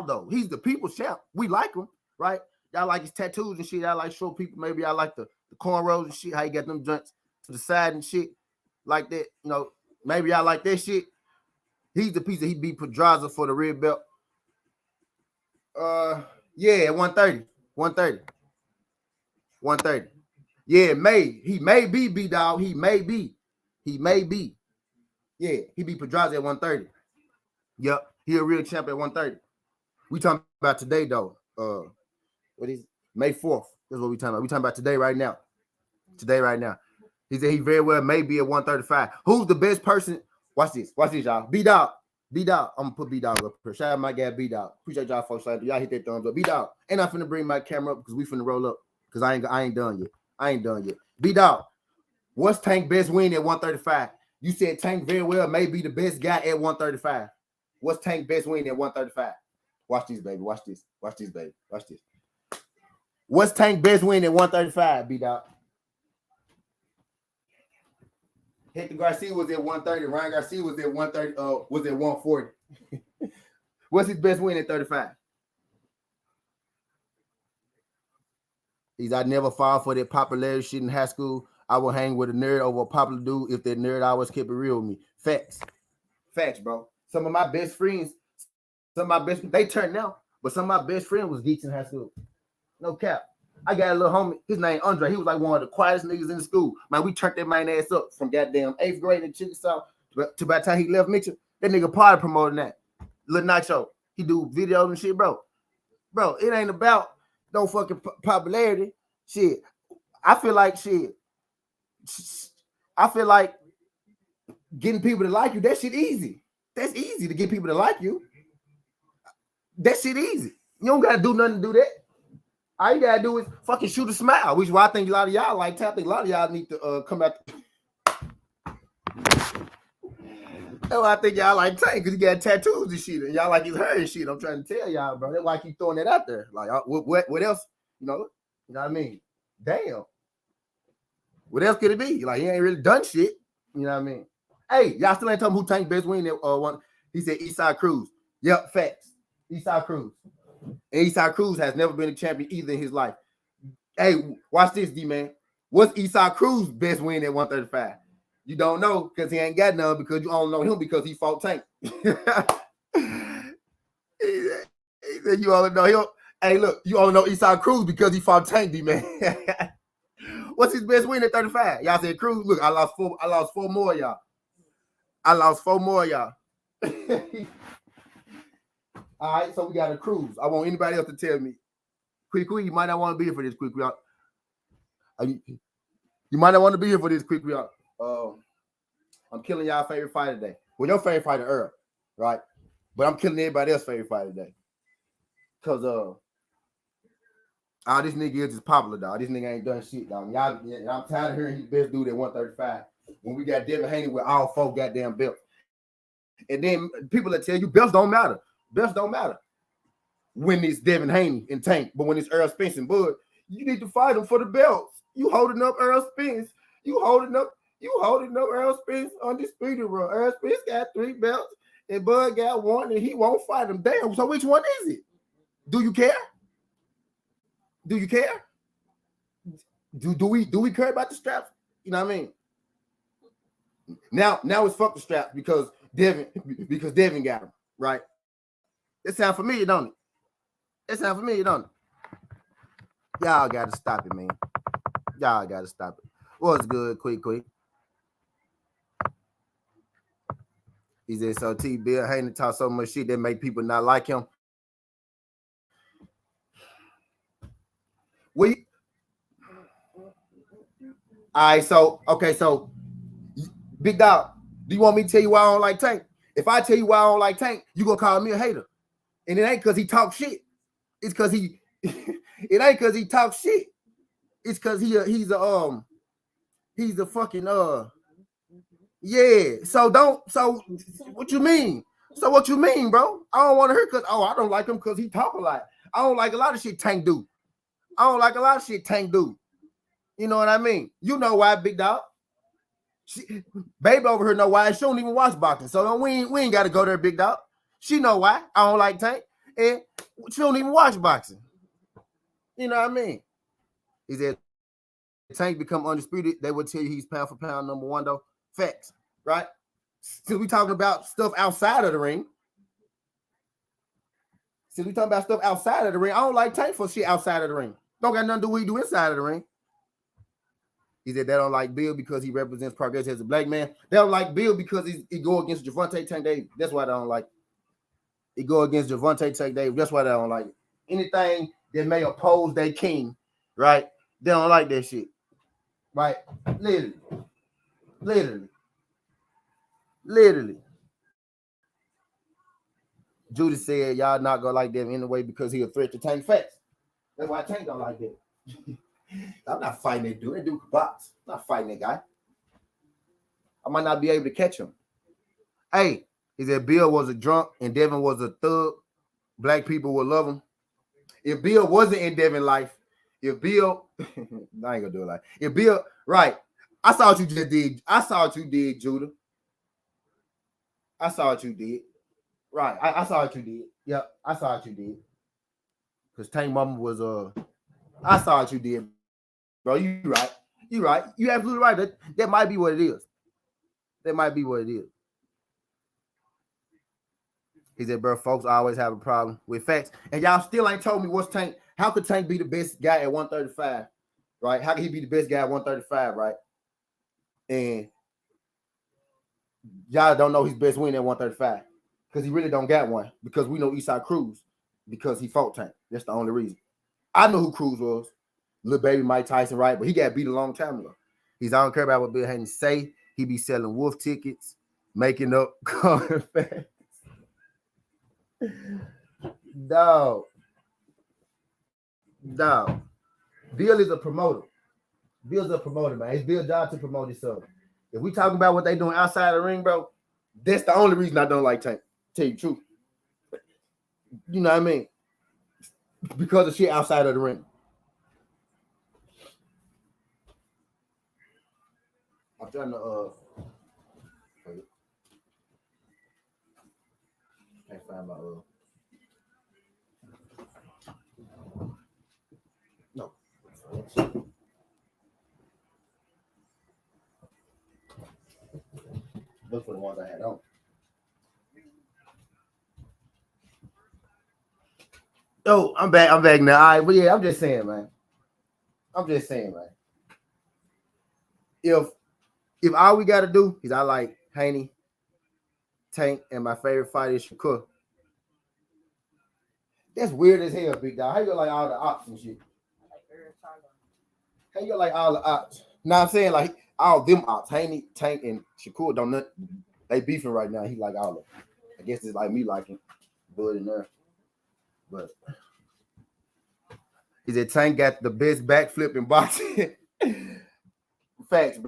though? He's the people's champ. We like him, right? Y'all like his tattoos and shit. I like show people. Maybe I like the cornrows and shit. How he got them joints to the side and shit like that. Maybe I like that shit. He's the piece that he beat Pedraza for the red belt. Yeah, 130. 130. Yeah, he may be B-Dog. He may be. Yeah, he beat Pedraza at 130. Yep, he a real champ at 130. We talking about today, though. What is May 4th? That's what we talking about. We talking about today right now. He said he very well may be at 135. Who's the best person? Watch this, y'all. B-Dog. I'm gonna put B-Dog up here. Shout out my guy B-Dog. Appreciate y'all folks. Y'all hit that thumbs up. B-Dog. And I'm finna bring my camera up because we finna roll up. Because I ain't done yet. B-Dog. What's Tank best win at 135? You said Tank very well may be the best guy at 135. What's Tank best win at 135? Watch this, baby. Watch this, baby. Watch this. What's Tank best win at 135, B-Dog? Hector Garcia was at 130. Ryan Garcia was at 130. Was at 140. What's his best win at 35? I never fall for that popularity shit in high school. I will hang with a nerd over a popular dude if that nerd always kept it real with me. Facts, bro. Some of my best friends, they turned now, but some of my best friends was geeks in high school. No cap. I got a little homie, his name Andre. He was like one of the quietest niggas in the school. Man, we turned that man ass up from goddamn 8th grade in Chickasaw to by the time he left Mitchell. That nigga party promoting that. Lil Nacho. He do videos and shit, bro. Bro, it ain't about no fucking popularity. Shit. I feel like getting people to like you, that shit easy. That's easy to get people to like you. That shit easy. You don't gotta do nothing to do that. All you gotta do is fucking shoot a smile, which is why I think a lot of y'all like. I think a lot of y'all need to come out. That's why I think y'all like Tank, because he got tattoos and shit, and y'all like his hair and shit. I'm trying to tell y'all, bro. That's why I keep throwing that out there. Like, what else? You know what I mean? Damn. What else could it be? Like, he ain't really done shit. You know what I mean? Hey, y'all still ain't telling me who Tank best win that one. He said Eastside Cruz. Yep, facts. Eastside Cruz. And Eastside Cruz has never been a champion either in his life. Hey, watch this, D-man. What's Eastside Cruz best win at 135? You don't know because he ain't got none, because you only know him because he fought Tank. He said you only know him. Hey, look, you only know Eastside Cruz because he fought Tank, D-man. What's his best win at 35? Y'all said Cruz. Look, I lost four more, y'all. All right, so we got a Cruz. I want anybody else to tell me. Quick, you might not want to be here for this, quick. You might not want to be here for this, quick. I'm killing y'all favorite fighter today. Well, your favorite fighter, Earl, right? But I'm killing everybody else's favorite fighter today. Because this nigga is just popular, dog. This nigga ain't done shit, dog. Y'all, I'm tired of hearing he's best dude at 135. When we got Devin Haney with all 4 goddamn belts. And then people that tell you belts don't matter. Belts don't matter when it's Devin Haney and Tank, but when it's Earl Spence and Bud, you need to fight them for the belts. You holding up Earl Spence. You holding up Earl Spence undisputed, bro. Earl Spence got 3 belts and Bud got 1, and he won't fight him. Damn. So which one is it? Do you care? Do you care? Do we care about the straps? You know what I mean? Now it's fuck the straps because Devin got him, right? That sound familiar, don't it? Y'all gotta stop it, man. Y'all gotta stop it. What's good? Quick. He said, so T Bill Haney talk so much shit that make people not like him. All right, so Big Dog, do you want me to tell you why I don't like Tank? If I tell you why I don't like Tank, you gonna call me a hater. And it ain't because he talk shit. It's because he it ain't because he talk shit. It's because he's a fucking yeah. So what you mean? So what you mean, bro? I don't want to hear because I don't like him because he talk a lot. I don't like a lot of shit Tank do. You know what I mean? You know why, Big Dog. Baby over here know why. She don't even watch boxing. So we ain't got to go there, Big Dog. She know why I don't like Tank. And she don't even watch boxing. You know what I mean? He said Tank become undisputed, they would tell you he's pound for pound number one, though. Facts, right? Since we talking about stuff outside of the ring. I don't like Tank for shit outside of the ring. Don't got nothing to do with what he do inside of the ring. He said they don't like Bill because he represents progress as a black man. They don't like Bill because he go against Gervonta Tank Davis. That's why they don't like it. He go against Gervonta Tank Davis. That's why they don't like it. Anything that may oppose their king, right? They don't like that shit. Right? Literally. Judy said y'all not gonna like them anyway because he a threat to Tank. Facts. That's why Tank don't like that. I'm not fighting that dude. That dude can box. I'm not fighting that guy. I might not be able to catch him. Hey, he said Bill was a drunk and Devin was a thug. Black people would love him. If Bill wasn't in Devin life, if Bill, I ain't gonna do it like if Bill, right? I saw what you just did. I saw what you did, Judah. I saw what you did. Right. I saw what you did. Yep. I saw what you did. Because Tank Mama was I saw what you did, bro. You right. You absolutely right. That might be what it is. He said, bro, folks always have a problem with facts. And y'all still ain't told me what's Tank. How could Tank be the best guy at 135? Right? How could he be the best guy at 135, right? And y'all don't know his best win at 135 because he really don't got one because we know Eastside Cruz because he fought Tank. That's the only reason. I know who Cruz was. Little baby Mike Tyson, right? But he got beat a long time ago. I don't care about what Bill Haney say. He be selling wolf tickets, making up facts. Dog. Bill is a promoter. Bill's a promoter, man. It's Bill's job to promote himself. If we talking about what they doing outside the ring, bro, that's the only reason I don't like Tank. Tell you the truth. You know what I mean? Because of shit outside of the ring. I'm trying to can't find my no. Look for the ones I had on. Oh, I'm back now. All right, but yeah, I'm just saying, man. If all we gotta do is I like Haney, Tank, and my favorite fighter is Shakur. That's weird as hell, Big Dog. How you like all the ops and shit? How you like all the ops? Now I'm saying like all them ops, Haney, Tank, and Shakur don't they beefing right now. He like all of them. I guess it's like me liking Bud in there. But he said Tank got the best backflip in boxing. Facts,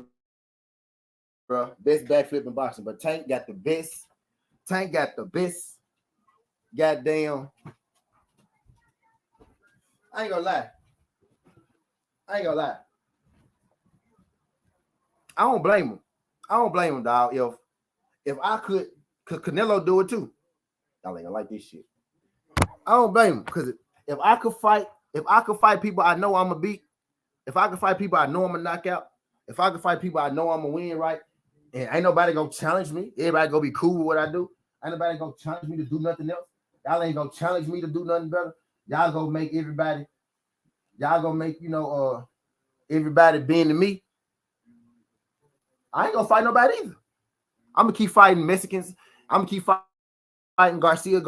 bro. Best backflip in boxing. But Tank got the best. Goddamn. I ain't gonna lie. I don't blame him, dog. If I could Canelo do it too. Y'all ain't gonna like this shit. I don't blame him because if I could fight people I know I'm gonna beat, if I could fight people I know I'm gonna knock out, if I could fight people I know I'm gonna win, right? And ain't nobody gonna challenge me. Everybody gonna be cool with what I do. Ain't nobody gonna challenge me to do nothing else. Y'all ain't gonna challenge me to do nothing better. Y'all gonna make everybody y'all gonna make everybody bend to me. I ain't gonna fight nobody either. I'm gonna keep fighting Mexicans. I'm gonna keep fighting Garcia,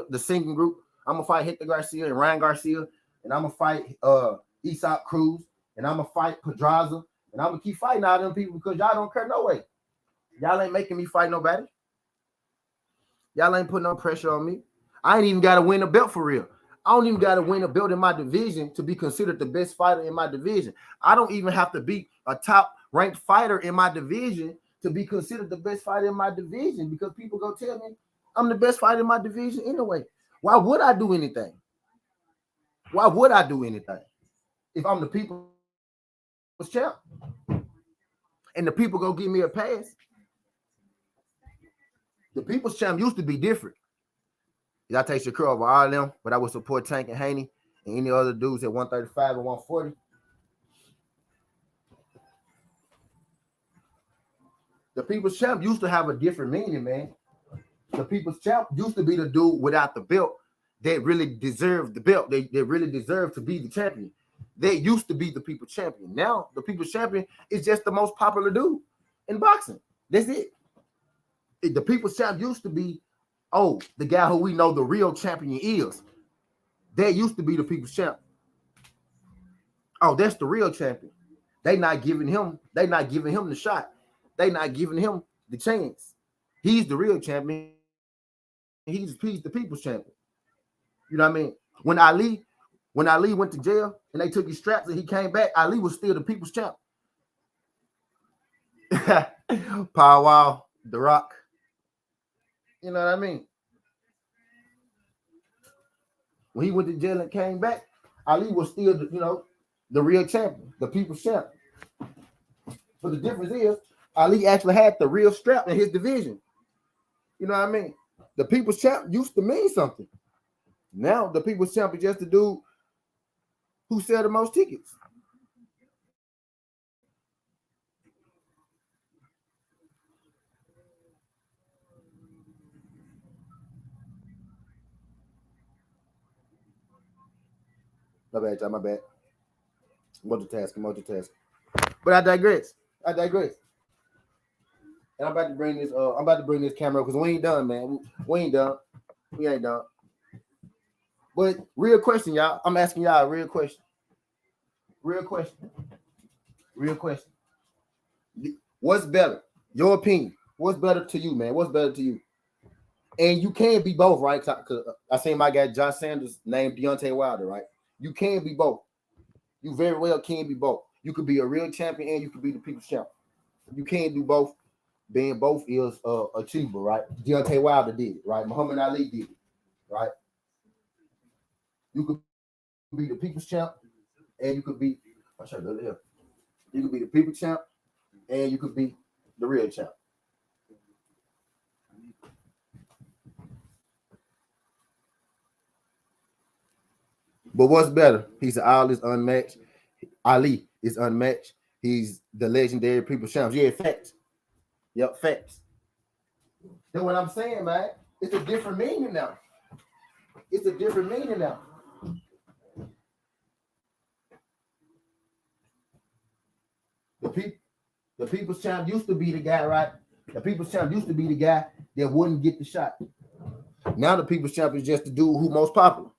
the singing group. I'm gonna fight Hector Garcia and Ryan Garcia, and I'm gonna fight Aesop Cruz, and I'm gonna fight Pedraza, and I'm gonna keep fighting all them people because y'all don't care no way. Y'all ain't making me fight nobody. Y'all ain't putting no pressure on me. I ain't even gotta win a belt for real. I don't even gotta win a belt in my division to be considered the best fighter in my division. I don't even have to be a top ranked fighter in my division to be considered the best fighter in my division because people go tell me I'm the best fighter in my division anyway. Why would I do anything? Why would I do anything if I'm the people's champ and the people go give me a pass? The people's champ used to be different. Y'all take Shakur over all of them, but I would support Tank and Haney and any other dudes at 135 and 140. The people's champ used to have a different meaning, man. The people's champ used to be the dude without the belt that really deserved the belt. They really deserved to be the champion. They used to be the people's champion. Now, the people's champion is just the most popular dude in boxing. That's it. The people's champ used to be, the guy who we know the real champion is. That used to be the people's champ. Oh, that's the real champion. They not giving him the shot. They not giving him the chance. He's the real champion. He's the people's champion. You know what I mean? When Ali went to jail and they took his straps and he came back, Ali was still the people's champ. Power Wow, The Rock. You know what I mean? When he went to jail and came back, Ali was still the real champion, the people's champ. But the difference is Ali actually had the real strap in his division. You know what I mean? The people's champ used to mean something. Now the people's champ is just the dude who sell the most tickets. My bad, John, my bad. Multitasking. But I digress. And I'm about to bring this camera because we ain't done, man. We ain't done. But real question, y'all. I'm asking y'all a real question. What's better? Your opinion. What's better to you, man? What's better to you? And you can be both, right? Because I seen my guy Josh Sanders named Deontay Wilder, right? You can be both. You very well can be both. You could be a real champion and you could be the people's champ. You can't do both. Being both is achievable, right? Deontay Wilder did it, right? Muhammad Ali did it, right? You could be the people's champ and you could be, you could be the people's champ and you could be the real champ. But what's better? Ali is unmatched. He's the legendary people's champ. Yeah, facts. Yep, facts. Then what I'm saying, man, it's a different meaning now. The people's champ used to be the guy, right? The people's champ used to be the guy that wouldn't get the shot. Now the people's champ is just the dude who most popular.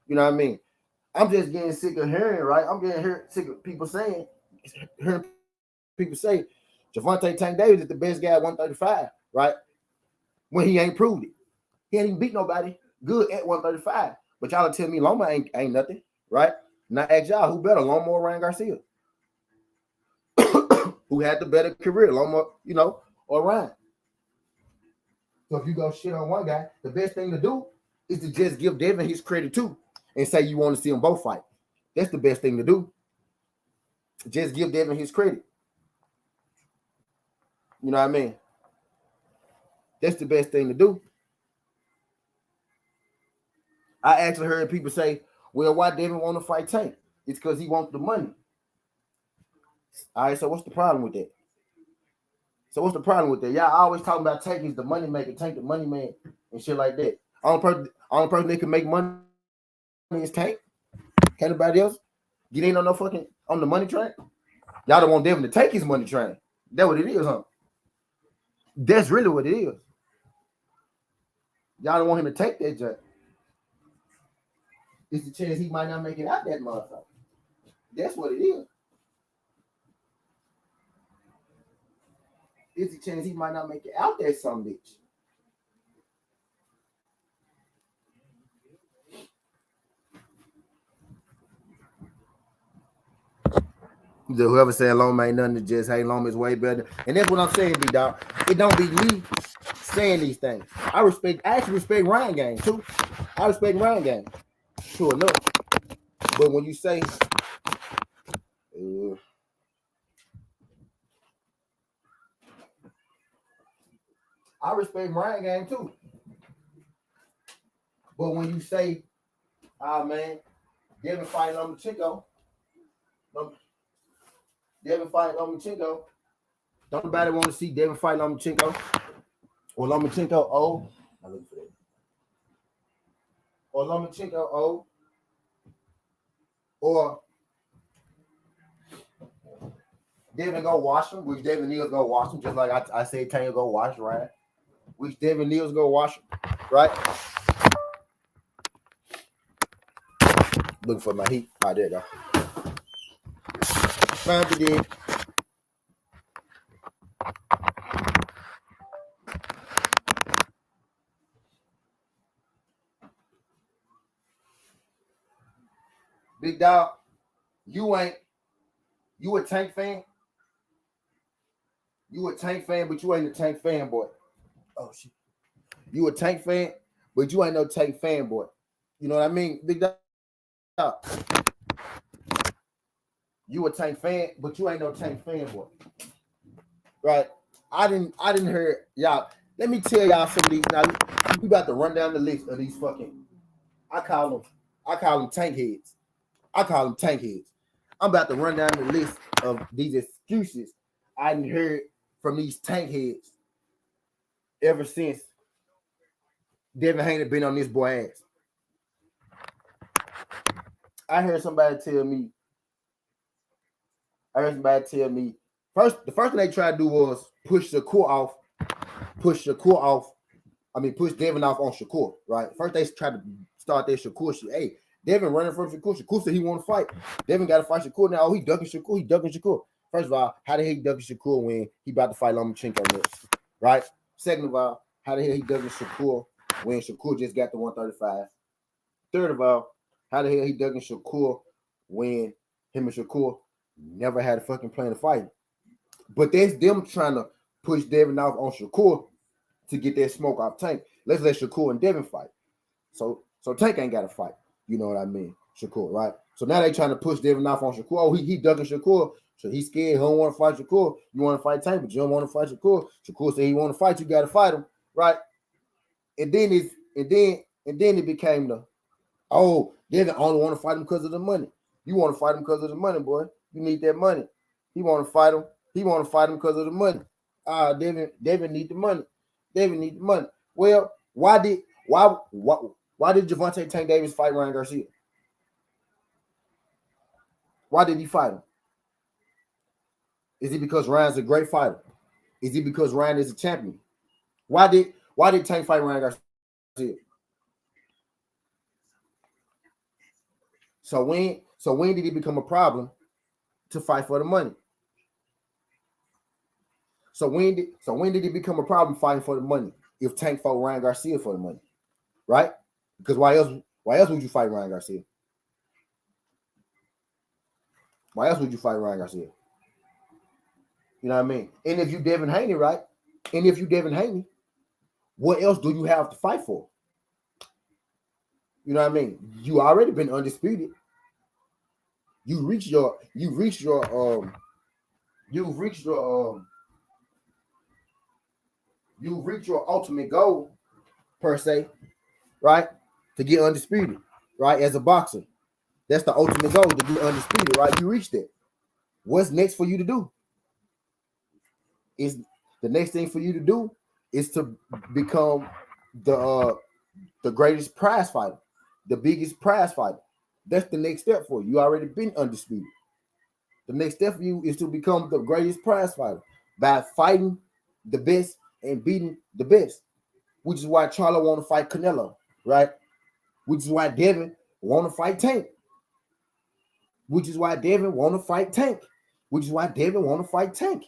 You know what I mean? I'm just getting sick of hearing, right? I'm getting sick of people saying, hearing people say Gervonta Tank Davis is the best guy at 135, right? When he ain't proved it. He ain't even beat nobody good at 135. But y'all tell me Loma ain't nothing, right? Now ask y'all who better, Loma or Ryan Garcia? Who had the better career, Loma, or Ryan? So if you go shit on one guy, the best thing to do is to just give Devin his credit too and say you want to see them both fight. That's the best thing to do. Just give Devin his credit. You know what I mean? That's the best thing to do. I actually heard people say, well, why Devin want to fight Tank? It's because he wants the money. All right, so what's the problem with that? Y'all always talking about Tank is the money maker, Tank the money man, and shit like that. Only person that can make money is Tank. Can't nobody else? Get in on no fucking on the money train. Y'all don't want Devin to take his money train. That's what it is, huh? That's really what it is. Y'all don't want him to take that jet. It's the chance he might not make it out that motherfucker. That's what it is. It's the chance he might not make it out that some bitch. Whoever said Loma ain't nothing to just hey Loma is way better. And that's what I'm saying, B dog. It don't be me saying these things. I actually respect Ryan game too. I respect Ryan game. True enough. But when you say I respect Ryan game too. But when you say, man, Devin fighting Lomachenko, Devin fighting Lomachenko, don't nobody want to see Devin fight Lomachenko or Lomachenko old. I look for that. Or Lomachenko old. Or Devin go wash him, which Devin Neal's go wash him, just like I said Tanya go wash Ryan. Which Devin Neal's go wash him, right? Looking for my heat. Right there, though. Found it in. Big dog, you a Tank fan? You a Tank fan, but you ain't a Tank fanboy. Oh shit. You a Tank fan, but you ain't no Tank fanboy. You know what I mean? Big dog. You a Tank fan, but you ain't no Tank fanboy. Right? I didn't hear y'all. Let me tell y'all some of these. Now we about to run down the list of these fucking. I call them tank heads. I'm about to run down the list of these excuses I didn't heard from these tank heads ever since Devin Haney been on this boy ass. I heard somebody tell me. First, the first thing they tried to do was push Devin off on Shakur, right? First, they tried to start their Shakur shit. Hey, Devin running from Shakur. Shakur said he want to fight. Devin got to fight Shakur now. Oh, he ducking Shakur. First of all, how the hell he ducking Shakur when he about to fight Lomachenko next, right? Second of all, how the hell he ducking Shakur when Shakur just got the 135? Third of all, how the hell he ducking Shakur when him and Shakur never had a fucking plan to fight? But that's them trying to push Devin off on Shakur to get that smoke off Tank. Let's let Shakur and Devin fight. So Tank ain't got to fight. You know what I mean? Shakur, right? So now they trying to push Devin off on Shakur. Oh, he ducking Shakur. So he's scared. He don't want to fight Shakur. You want to fight Tank, but you don't want to fight Shakur. Shakur said he want to fight. You got to fight him, right? And then it became Devin only want to fight him because of the money. You want to fight him because of the money, boy. You need that money. He want to fight him. He want to fight him because of the money. Devin need the money. Devin need the money. Well, why did Gervonta Tank Davis fight Ryan Garcia? Why did he fight him? Is it because Ryan's a great fighter? Is it because Ryan is a champion? Why did Tank fight Ryan Garcia? So when did it become a problem to fight for the money? So when did it become a problem fighting for the money? If Tank fought Ryan Garcia for the money, right? Because why else would you fight Ryan Garcia? Why else would you fight Ryan Garcia? You know what I mean? And if you Devin Haney, right? What else do you have to fight for? You know what I mean? You already been undisputed. You've reached your ultimate goal, per se, right? To get undisputed, right? As a boxer. That's the ultimate goal, to get undisputed, right? You reached it. What's next for you to do? The next thing for you to do is to become the greatest prize fighter, the biggest prize fighter. That's the next step for you. You already been undisputed. The next step for you is to become the greatest prize fighter by fighting the best and beating the best, which is why Charlo want to fight Canelo, right? Which is why Devin want to fight Tank. Which is why Devin want to fight Tank. Which is why Devin want to fight Tank.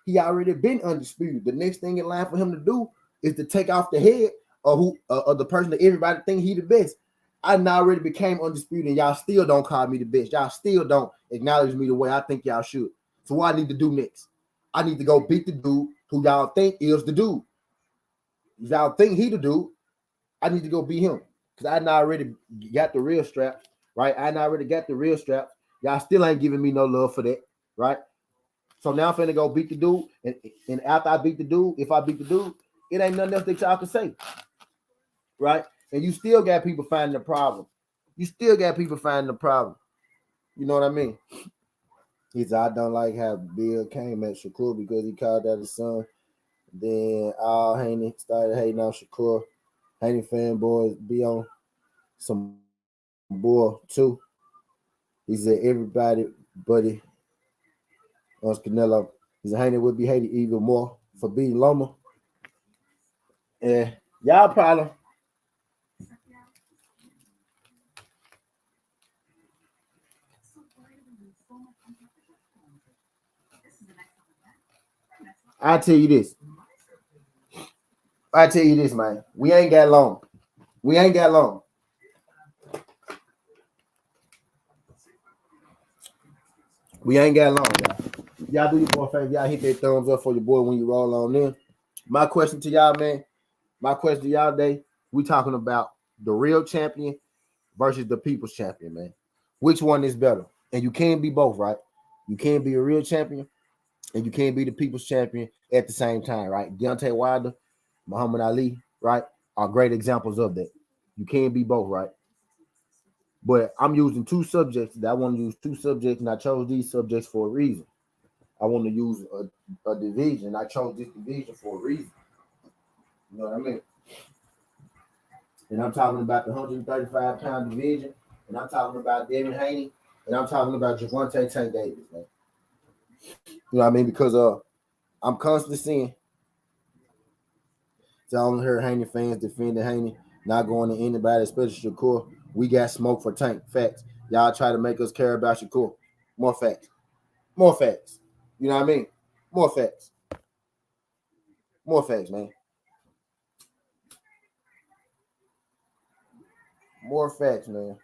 He already been undisputed. The next thing in line for him to do is to take off the head of the person that everybody think he the best. I now already became undisputed, and y'all still don't call me the best. Y'all still don't acknowledge me the way I think y'all should. So what I need to do next? I need to go beat the dude who y'all think is the dude. If y'all think he the dude, I need to go beat him. Because I now already got the real strap, right? I now already got the real strap. Y'all still ain't giving me no love for that, right? So now I'm finna go beat the dude. And after I beat the dude, if I beat the dude, it ain't nothing else that y'all can say, right? And you still got people finding the problem. You still got people finding the problem. You know what I mean? He said, I don't like how Bill came at Shakur because he called out his son. Then all Haney started hating on Shakur. Haney fanboys be on some bull too. He said, everybody, buddy, on Canelo. He said, Haney would be hated even more for beating Loma. And y'all problem. I tell you this. I tell you this, man. We ain't got long. We ain't got long. We ain't got long, y'all. Y'all do your boy favor. Y'all hit that thumbs up for your boy when you roll on in. My question to y'all, man. My question to y'all today. We talking about the real champion versus the people's champion, man. Which one is better? And you can't be both, right? You can't be a real champion and you can't be the people's champion at the same time, right? Deontay Wilder, Muhammad Ali, right, are great examples of that. You can't be both, right? But I'm using two subjects. I want to use two subjects, and I chose these subjects for a reason. I want to use a division. I chose this division for a reason. You know what I mean? And I'm talking about the 135-pound division, and I'm talking about Devin Haney, and I'm talking about Gervonta Tank Davis, man. You know what I mean? Because I'm constantly seeing. So I only heard Haney fans defending Haney, not going to anybody, especially Shakur. We got smoke for Tank. Facts. Y'all try to make us care about Shakur. More facts. More facts. You know what I mean? More facts. More facts, man. More facts, man.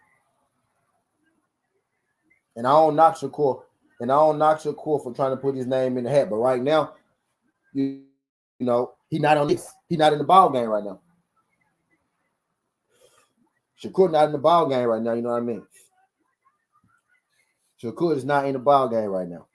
And I don't knock Shakur. And I don't knock Shakur for trying to put his name in the hat. But right now, you know, he not on this. He not in the ball game right now. Shakur not in the ball game right now. You know what I mean? Shakur is not in the ball game right now.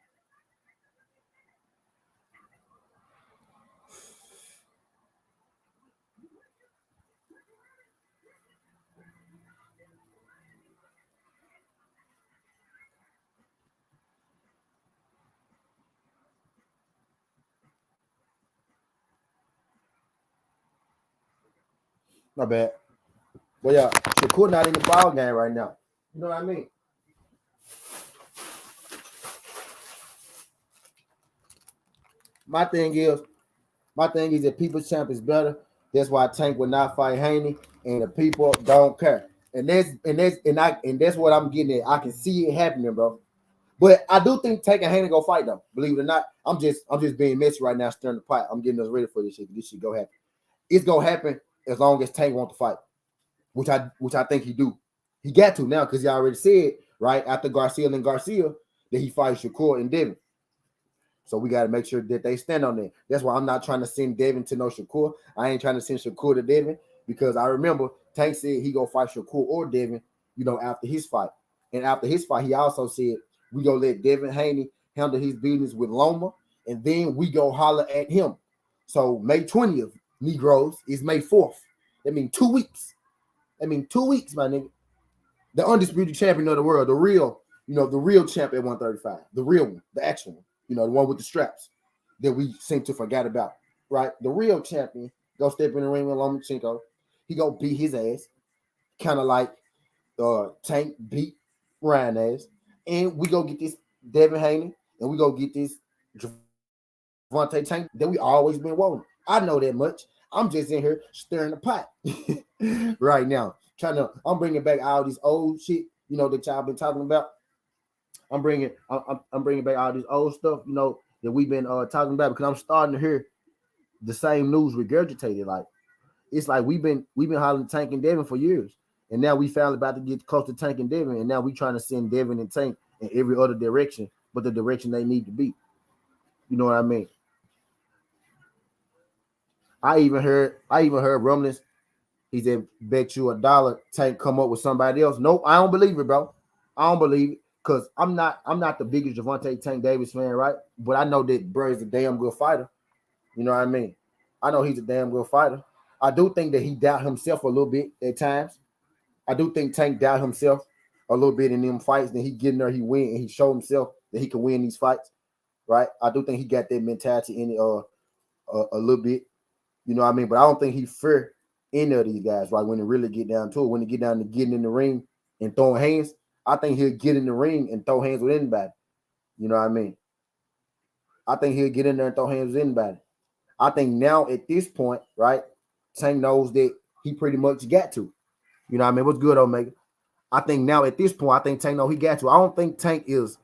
My bad. Well, yeah, Shakur not in the ball game right now. You know what I mean? My thing is that people's champ is better. That's why Tank will not fight Haney, and the people don't care. And that's what I'm getting at. I can see it happening, bro. But I do think Tank and Haney go fight though. Believe it or not, I'm just being messy right now, stirring the pot. I'm getting us ready for this shit. This shit go happen. It's gonna happen as long as Tank want to fight, which I think he do. He got to now because he already said right after Garcia that he fights Shakur and Devin. So we got to make sure that they stand on that. That's why I'm not trying to send Devin to no Shakur. I ain't trying to send Shakur to Devin because I remember Tank said he go fight Shakur or Devin, you know, after his fight. And after his fight, he also said we gonna let Devin Haney handle his business with Loma, and then we go holler at him. So May 20th, Negroes, is May 4th. That means 2 weeks. That means 2 weeks, my nigga. The undisputed champion of the world, the real champ at 135, the real one, the actual one. You know, the one with the straps that we seem to forget about, right? The real champion go step in the ring with Lomachenko. He go beat his ass, kind of like Tank beat Ryan ass, and we go get this Devin Haney, and we go get this Javante Tank that we always been wanting. I know that much. I'm just in here stirring the pot right now. I'm bringing back all these old shit, that y'all been talking about. I'm bringing back all this old stuff, that we've been talking about, because I'm starting to hear the same news regurgitated. Like, it's like we've been hollering Tank and Devin for years, and now we finally about to get close to Tank and Devin, and now we trying to send Devin and Tank in every other direction but the direction they need to be. You know what I mean? I even heard rumblings. He said, bet you $1 Tank come up with somebody else. Nope, I don't believe it, bro. I don't believe it, because I'm not the biggest Javante Tank Davis fan, right? But I know that bro is a damn good fighter. You know what I mean? I know he's a damn good fighter. I do think that he doubt himself a little bit at times. I do think Tank doubt himself a little bit in them fights. Then he get in there, he win, and he show himself that he can win these fights, right? I do think he got that mentality in it a little bit. You know what I mean? But I don't think he fear any of these guys, right? When they really get down to it, when they get down to getting in the ring and throwing hands, I think he'll get in the ring and throw hands with anybody. You know what I mean? I think he'll get in there and throw hands with anybody. I think now at this point, right, Tank knows that he pretty much got to. You know what I mean? What's good, Omega? I think now at this point, I think Tank know he got to. I don't think Tank is.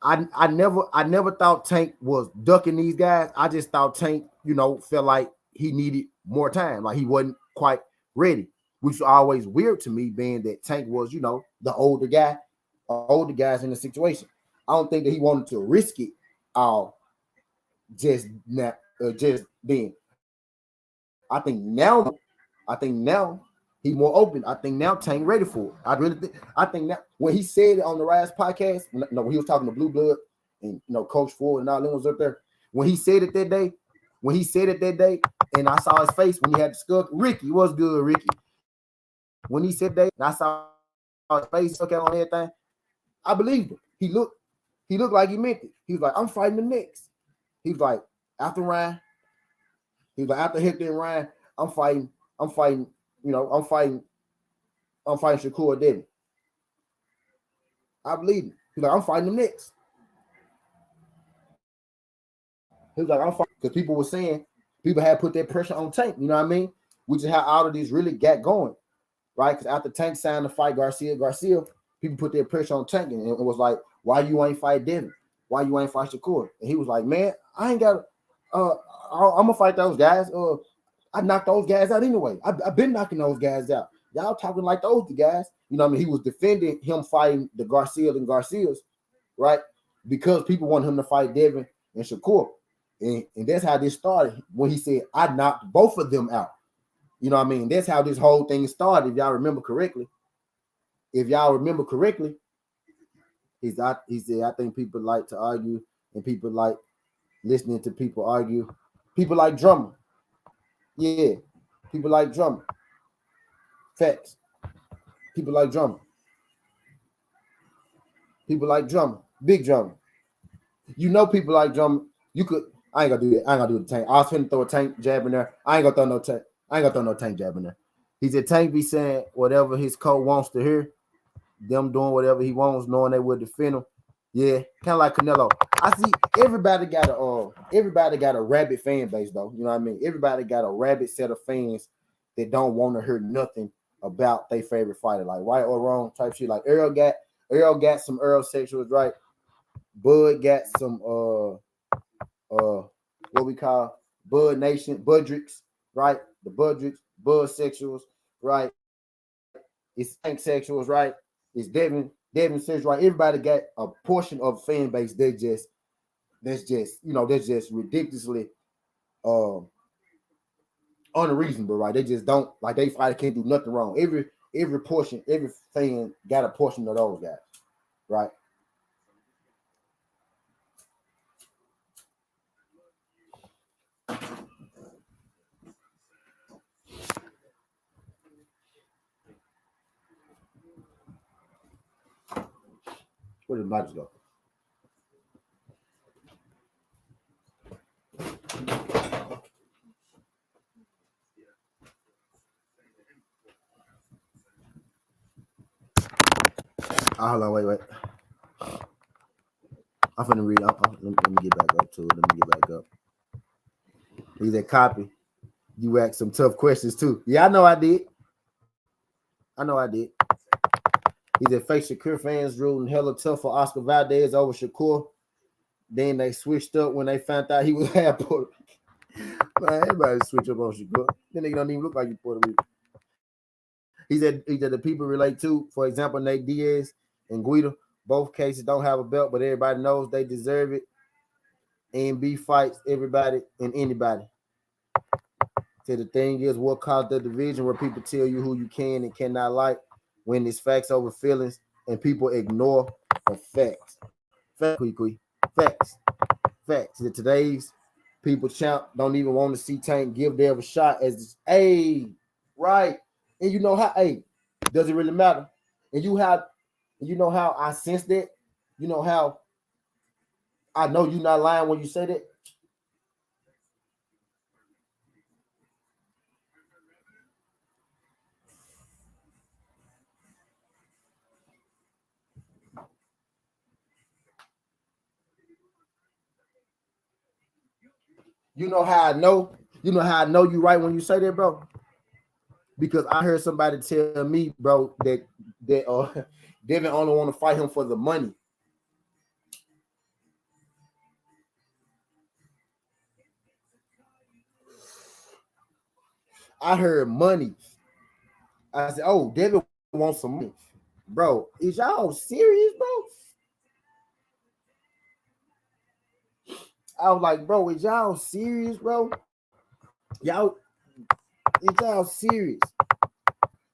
I never thought Tank was ducking these guys. I just thought Tank, felt like he needed more time, like he wasn't quite ready, which was always weird to me, being that Tank was, the older guys in the situation. I don't think that he wanted to risk it all just then. I think now he's more open. I think now Tank ready for it. I think now, when he said it on the Rise podcast, when he was talking to Blue Blood and Coach Ford and all them was up there, when he said it that day, and I saw his face when he had the skull. Ricky, what's good, Ricky? When he said that, and I saw his face look on everything, I believed him. He looked like he meant it. He was like, I'm fighting the next. He was like, after Ryan, he was like, after Hector and Ryan, I'm fighting, I'm fighting Shakur Devin. I believe him. He's like, I'm fighting them next. He was like, I'm fighting, because people were saying, people had put that pressure on Tank, you know what I mean? Which is how all of these really got going, right? Because after Tank signed to fight Garcia, people put their pressure on Tank, and it was like, why you ain't fight Devin? Why you ain't fight Shakur? And he was like, man, I ain't got I'm gonna fight those guys. I knocked those guys out anyway. I've been knocking those guys out. Y'all talking like those guys. You know what I mean? He was defending him fighting the Garcias, right? Because people want him to fight Devin and Shakur. And that's how this started, when he said, I knocked both of them out. You know what I mean? That's how this whole thing started, if y'all remember correctly. He said, I think people like to argue, and people like listening to people argue. People like drama. Yeah, people like drama. Facts. People like drama. People like drama. Big drama. People like drama. I ain't gonna do that. I ain't gonna do the Tank. I was finna throw a Tank jab in there. I ain't gonna throw no Tank jab in there. He said Tank be saying whatever his coach wants to hear. Them doing whatever he wants, knowing they will defend him. Yeah, kind of like Canelo. I see everybody got a rabid fan base, though. You know what I mean? Everybody got a rabid set of fans that don't want to hear nothing about their favorite fighter, like right or wrong type shit. Like Earl got some Earl sexuals, right? Bud got some what we call Bud Nation, Budricks, right? The Budricks, Bud sexuals, right? It's Tank sexuals, right? It's Devin sexuals, right? Everybody got a portion of fan base that's just ridiculously unreasonable, right? They just don't, like, they fighter can't do nothing wrong. Every portion, every fan got a portion of those guys, right? Where did the lights go? hold on, wait. I'm finna read. Let me get back up to it. Let me get back up. He said, copy. You asked some tough questions too. Yeah, I know I did. He said, fake Shakur fans ruling hella tough for Oscar Valdez over Shakur. Then they switched up when they found out he was half Puerto Rican. Man, everybody switch up on Shakur. Then they don't even look like you Puerto Rican. He said the people relate to, for example, Nate Diaz and Guida. Both cases don't have a belt, but everybody knows they deserve it. A&B fights everybody and anybody. So the thing is, what caused the division where people tell you who you can and cannot like when it's facts over feelings and people ignore the facts. Facts. That today's people don't even want to see Tank give Dev a shot as right. And you know how, does it really matter? And you know how I sense that? You know how I know you're not lying when you say that? You know how I know? You know how I know you right when you say that, bro? Because I heard somebody tell me, bro, that Devin only want to fight him for the money. I heard money. I said, oh, Devin wants some money. Bro, is y'all serious, bro? I was like, bro, is y'all serious, bro? Is y'all serious?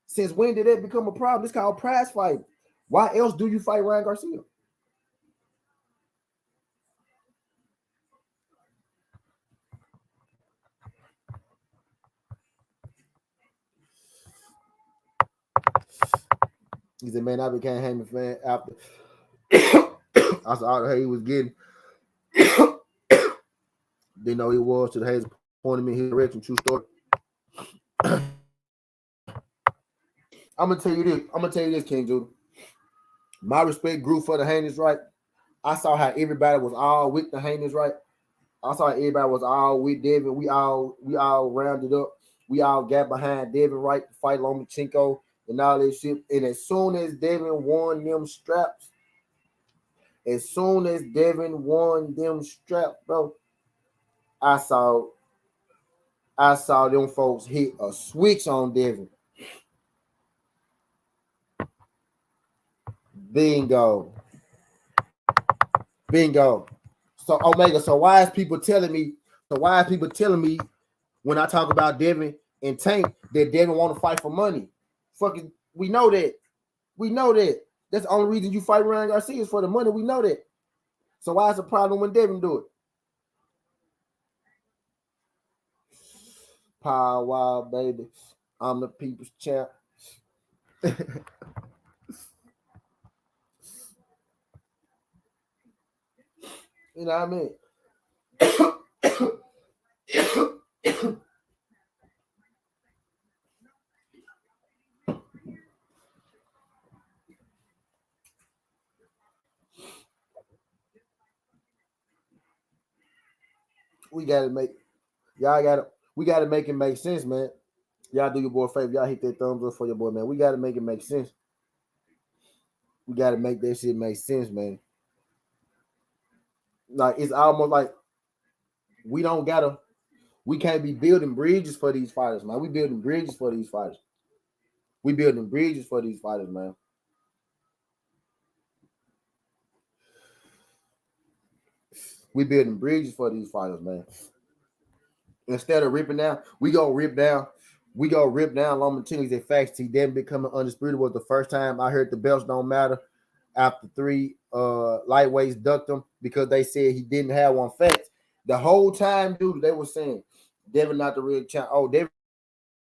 Since when did that become a problem? It's called prize fight. Why else do you fight Ryan Garcia? He said, man, I became Heyman fan after I saw how he was getting. Didn't know he was to the Hayes pointed me in his direction. True story. I'm gonna tell you this, King Judah. My respect grew for the Haynes, right? I saw how everybody was all with the Haynes, right? I saw how everybody was all with Devin. We all rounded up. We all got behind Devin, right? To fight Lomachenko and all that shit. And as soon as Devin won them straps, bro, I saw them folks hit a switch on Devin. Bingo. So Omega, so why is people telling me when I talk about Devin and Tank that Devin want to fight for money? Fucking, we know that. That's the only reason you fight Ryan Garcia is for the money. We know that. So why is the problem when Devin do it? Power Wild, baby. I'm the people's champ. You know what I mean? We gotta make it make sense, man. Y'all do your boy a favor. Y'all hit that thumbs up for your boy, man. We gotta make it make sense. We gotta make that shit make sense, man. Like it's almost like we can't be building bridges for these fighters, man. We building bridges for these fighters. Man. We building bridges for these fighters, man. Instead of ripping down, we go rip down Lomachenko's at facts. He then becoming undisputed was the first time I heard the belts don't matter after 3 lightweights ducked him because they said he didn't have one facts. The whole time, dude, they were saying Devin not the real champ. Oh, Devin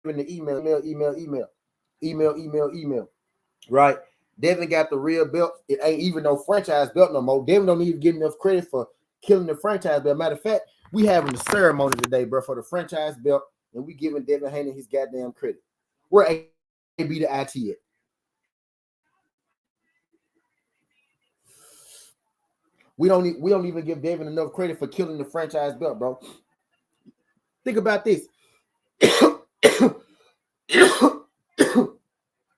the email. Right? Devin got the real belt. It ain't even no franchise belt no more. Devin don't even get enough credit for killing the franchise belt. Matter of fact, we having a ceremony today, bro, for the franchise belt, and we giving Devin Haney his goddamn credit. Where AB the IT at? We don't even give Devin enough credit for killing the franchise belt, bro. Think about this.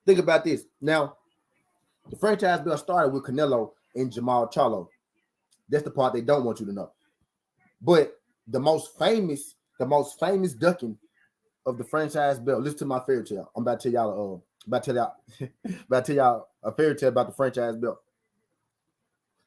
Think about this. Now, the franchise belt started with Canelo and Jamal Charlo. That's the part they don't want you to know. But the most famous ducking of the franchise belt. Listen to my fairy tale. I'm about to tell y'all a fairy tale about the franchise belt.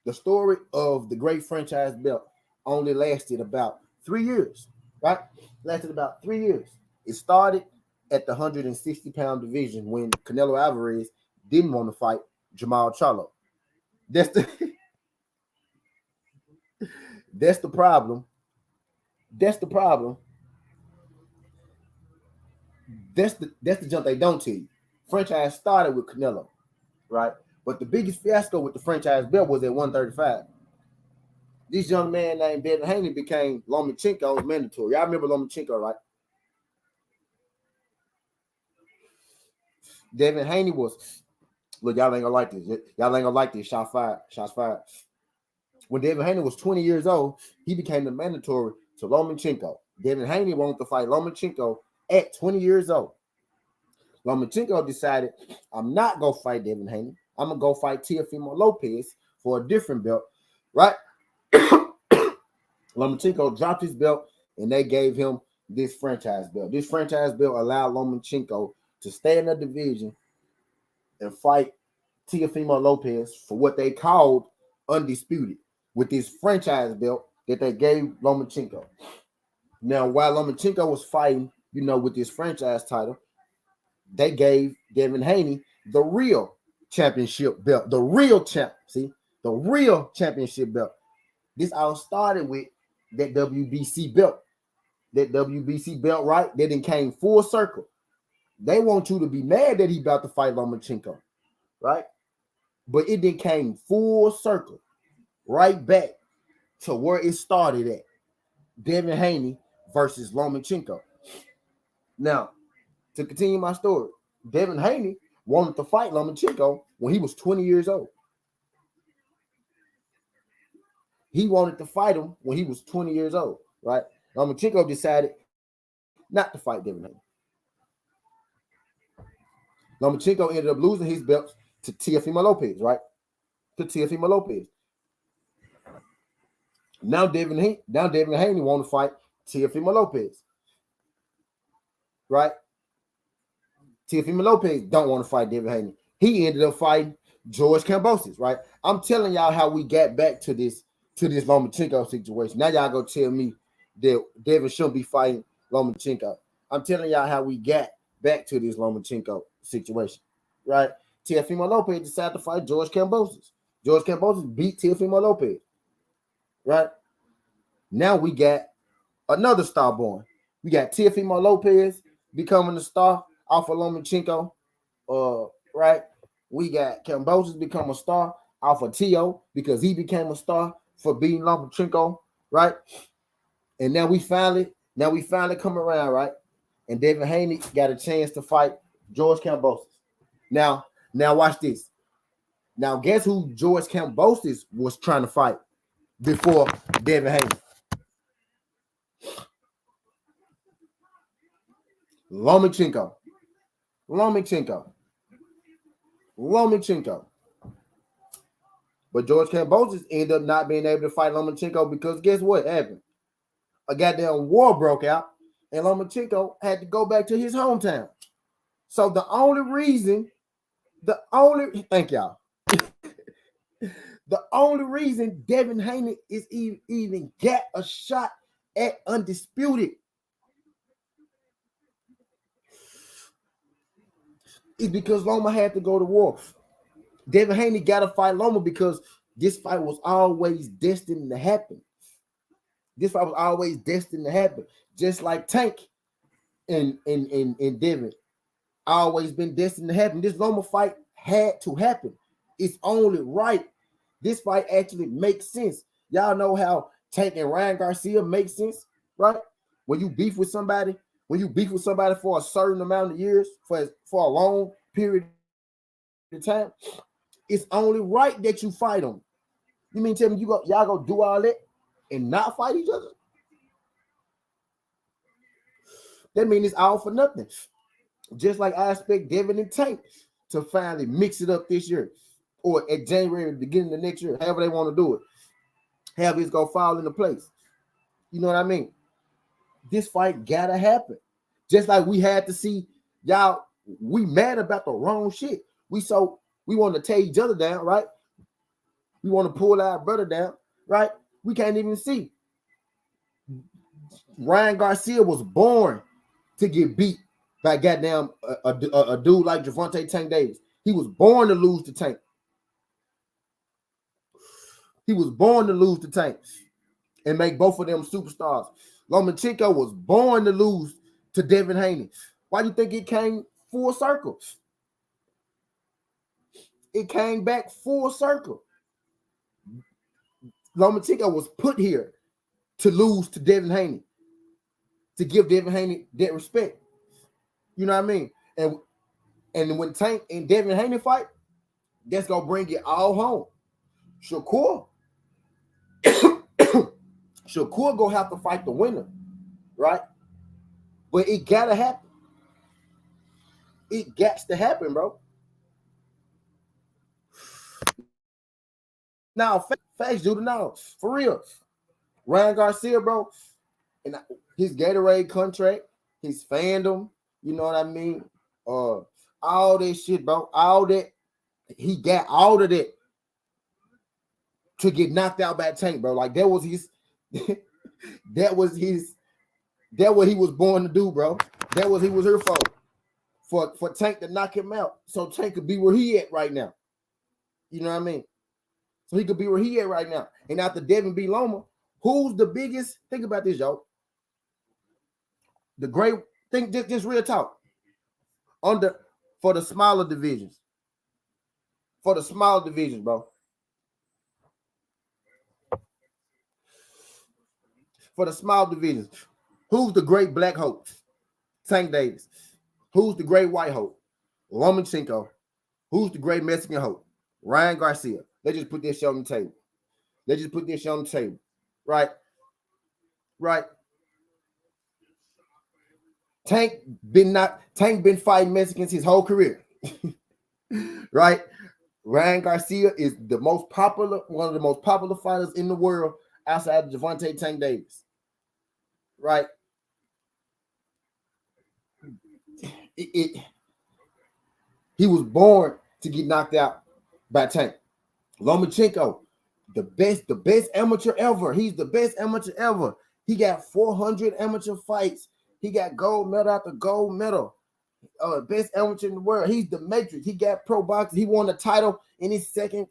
The story of the great franchise belt only lasted about 3 years, right? Lasted about 3 years. It started at the 160-pound division when Canelo Alvarez didn't want to fight Jamal Charlo. That's the problem. That's the problem. That's the jump they don't tell you. Franchise started with Canelo, right? But the biggest fiasco with the franchise belt was at 135. This young man named Devin Haney became Lomachenko's mandatory. Y'all remember Lomachenko, right? Devin Haney was, look, y'all ain't gonna like this. Y'all ain't gonna like this. Shots fired. When Devin Haney was 20 years old, he became the mandatory to Lomachenko. Devin Haney wanted to fight Lomachenko at 20 years old. Lomachenko decided, I'm not gonna fight Devin Haney. I'm gonna go fight Teofimo Lopez for a different belt, right? Lomachenko dropped his belt and they gave him this franchise belt. This franchise belt allowed Lomachenko to stay in the division and fight Teofimo Lopez for what they called undisputed with this franchise belt that they gave Lomachenko. Now, while Lomachenko was fighting, with this franchise title, they gave Devin Haney the real championship belt, the real championship belt. This all started with that WBC belt. That WBC belt, right? That then came full circle. They want you to be mad that he about to fight Lomachenko, right? But it then came full circle, right back to where it started at. Devin Haney versus Lomachenko. Now, to continue my story, Devin Haney wanted to fight Lomachenko when he was 20 years old. He wanted to fight him when he was 20 years old, right? Lomachenko decided not to fight Devin Haney. Lomachenko ended up losing his belts to Teofimo Lopez, right? Now Devin Haney want to fight Teofimo Lopez, right? Teofimo Lopez don't want to fight Devin Haney. He ended up fighting George Kambosos, right? I'm telling y'all how we got back to this Lomachenko situation. Now y'all go tell me that Devin shouldn't be fighting Lomachenko. I'm telling y'all how we got back to this Lomachenko situation, right? Teofimo Lopez decided to fight George Kambosos. George Kambosos beat Teofimo Lopez, right? Now we got another star born. We got Teofimo Lopez becoming a star off of Lomachenko, right? We got Kambosos become a star off of Teo because he became a star for beating Lomachenko, right? And now we finally come around, right? And Devin Haney got a chance to fight George Kambosos. Now watch this. Now guess who George Kambosos was trying to fight before Devin Haney? Lomachenko. But George Kambosos ended up not being able to fight Lomachenko because guess what happened? A goddamn war broke out and Lomachenko had to go back to his hometown. So thank y'all. The only reason Devin Haney is even got a shot at undisputed is because Loma had to go to war. Devin Haney got to fight Loma because this fight was always destined to happen. Just like Tank and Devin always been destined to happen. This Loma fight had to happen. It's only right. This fight actually makes sense. Y'all know how Tank and Ryan Garcia make sense, right? When you beef with somebody for a certain amount of years, for a long period of time, it's only right that you fight them. You mean tell me y'all go do all that and not fight each other? That means it's all for nothing. Just like I expect Devin and Tank to finally mix it up this year, or at January, beginning of next year, however they want to do it. Have it's gonna fall into place. You know what I mean? This fight gotta happen. Just like we had to see y'all, we mad about the wrong shit. We want to tear each other down, right? We want to pull our brother down, right? We can't even see. Ryan Garcia was born to get beat by goddamn a dude like Gervonta Tank Davis. He was born to lose to Tank. He was born to lose to Tank and make both of them superstars. Lomachenko was born to lose to Devin Haney. Why do you think it came full circle? It came back full circle. Lomachenko was put here to lose to Devin Haney, to give Devin Haney that respect. You know what I mean? And when Tank and Devin Haney fight, that's gonna bring it all home. Shakur gonna have to fight the winner, right? But it gotta happen. It got to happen, bro. Now, facts do the now, for real. Ryan Garcia, bro, and his Gatorade contract, his fandom, you know what I mean? All that shit, bro. All that, he got all of that to get knocked out by Tank, bro. Like that was his, that what he was born to do, bro. That was he was here for Tank to knock him out, so Tank could be where he at right now. You know what I mean? So he could be where he at right now. And after Devin B. Loma, who's the biggest? Think about this, y'all. The great thing, just real talk. For the smaller divisions. For the smaller divisions, bro. For the small divisions. Who's the great black hope? Tank Davis. Who's the great white hope? Lomachenko. Who's the great Mexican hope? Ryan Garcia. Let's just put this shit on the table. Let's just put this shit on the table. Right? Right. Tank been fighting Mexicans his whole career. Right? Ryan Garcia is one of the most popular fighters in the world outside of Gervonta Tank Davis. Right? He was born to get knocked out by Tank. Lomachenko, the best amateur ever. He's the best amateur ever. He got 400 amateur fights. He got gold medal after gold medal. Best amateur in the world. He's the Matrix. He got pro boxing. He won the title in his second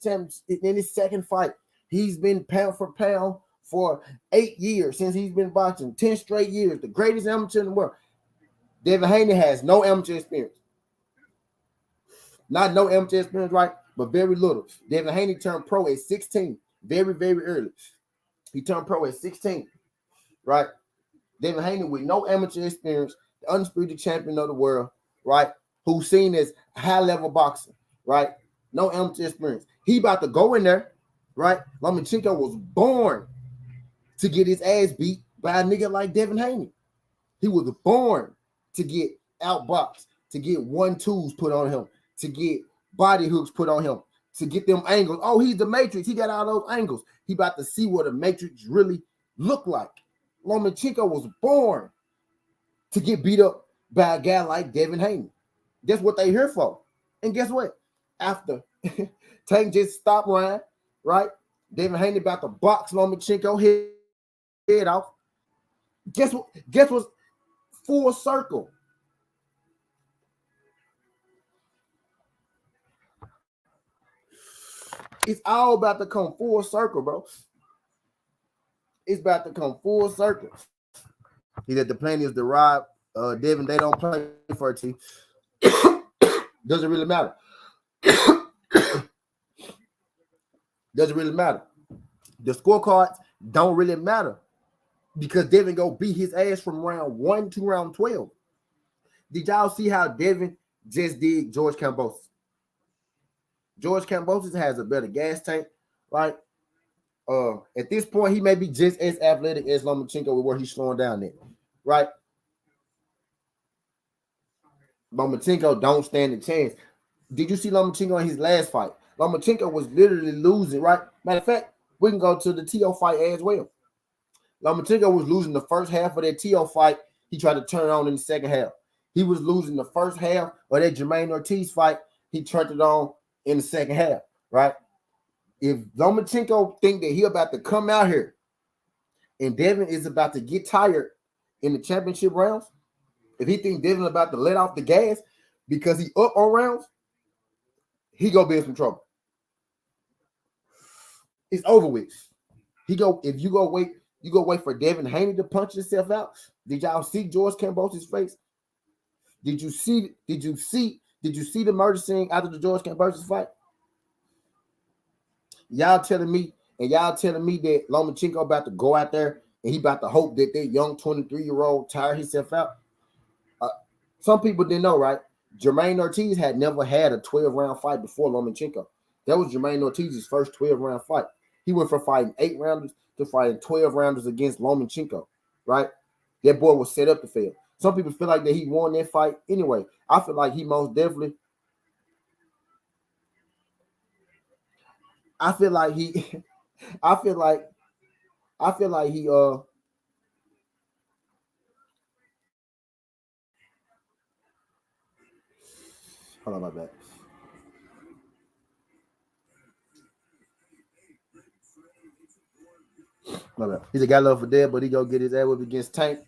fight. He's been pound for pound for 8 years since he's been boxing. 10 straight years. The greatest amateur in the world. Devin Haney has no amateur experience. Not no amateur experience, right? But very little. Devin Haney turned pro at 16. Very, very early. He turned pro at 16. Right? Devin Haney with no amateur experience, the undisputed champion of the world, right? Who's seen as high-level boxing, right? No amateur experience. He about to go in there, right? Lomachenko was born to get his ass beat by a nigga like Devin Haney. He was born to get outboxed, to get 1-2s put on him, to get body hooks put on him, to get them angles. Oh, he's the Matrix. He got all those angles. He about to see what a Matrix really look like. Lomachenko was born to get beat up by a guy like Devin Haney. That's what they here for. And guess what? After Tank just stopped Ryan, right? Devin Haney about to box Lomachenko head off. Guess what? Guess what's full circle? It's all about to come full circle, bro. It's about to come full circle. He said the plan is to rob Devin. They don't play for a team. Doesn't really matter. Doesn't really matter. The scorecards don't really matter because Devin go beat his ass from round 1 to round 12. Did y'all see how Devin just did George Kambosos? George Kambosos has a better gas tank, right? At this point, he may be just as athletic as Lomachenko with where he's slowing down at, right? Lomachenko don't stand a chance. Did you see Lomachenko in his last fight? Lomachenko was literally losing, right? Matter of fact, we can go to the T.O. fight as well. Lomachenko was losing the first half of that T.O. fight. He tried to turn it on in the second half. He was losing the first half of that Jermaine Ortiz fight. He turned it on in the second half, right? If Lomachenko think that he about to come out here and Devin is about to get tired in the championship rounds, if he think Devin about to let off the gas because he up on rounds, he gonna be in some trouble. It's over with. If you go wait for Devin Haney to punch himself out. Did y'all see George Kambosos' face? Did you see the murder scene after the George Kambosos fight? Y'all telling me that Lomachenko about to go out there and he about to hope that young 23-year-old tire himself out? Some people didn't know, right? Jermaine Ortiz had never had a 12-round fight before Lomachenko. That was Jermaine Ortiz's first 12-round fight. He went from fighting 8-rounders to fighting 12-rounders against Lomachenko, right? That boy was set up to fail. Some people feel like that he won that fight anyway. I feel like he most definitely. I feel like he. Hold on, my bad. He's a guy love for dead, but he go get his ass whipped against Tank.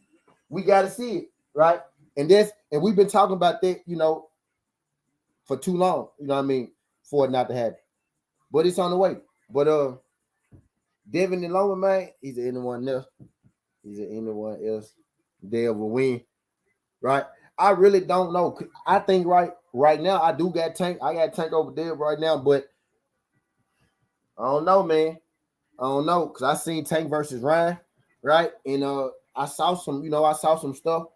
We gotta see it, right? And we've been talking about that, for too long. You know what I mean? For it not to happen. But it's on the way. But Devin and Loma, man, he's anyone else. They will win, right? I really don't know. I think right now I do got Tank. I got Tank over there right now, but I don't know, man. I don't know because I seen Tank versus Ryan, right? And I saw some stuff.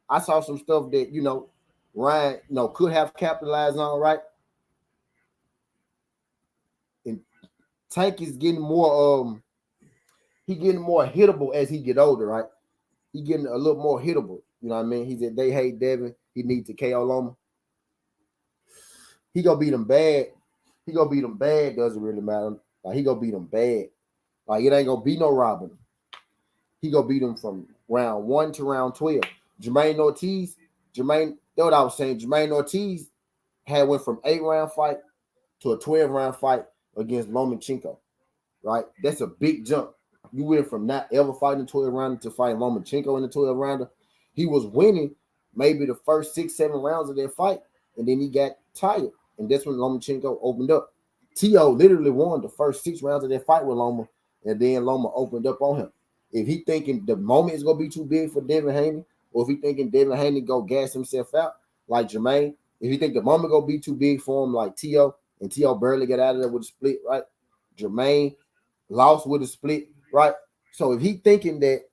I saw some stuff that Ryan could have capitalized on, right? And Tank is getting more hittable as he get older, right? He getting a little more hittable. You know what I mean? He said they hate Devin. He needs to KO Loma. He gonna beat him bad. Doesn't really matter. Like he gonna beat him bad. Like it ain't gonna be no robbing. He gonna beat him from round 1 to round 12. Jermaine Ortiz, that's what I was saying. Jermaine Ortiz went from 8-round fight to a 12-round fight against Lomachenko, right? That's a big jump. You went from not ever fighting a 12-rounder to fighting Lomachenko in the 12-rounder. He was winning maybe the first 6-7 rounds of that fight, and then he got tired, and that's when Lomachenko opened up. T.O. literally won the first 6 rounds of that fight with Loma, and then Loma opened up on him. If he thinking the moment is gonna be too big for Devin Haney, or if he thinking Devin Haney go gas himself out like Jermaine, if he think the moment gonna be too big for him like T.O., and T.O. barely got out of there with a split, right? Jermaine lost with a split, right? So if he thinking that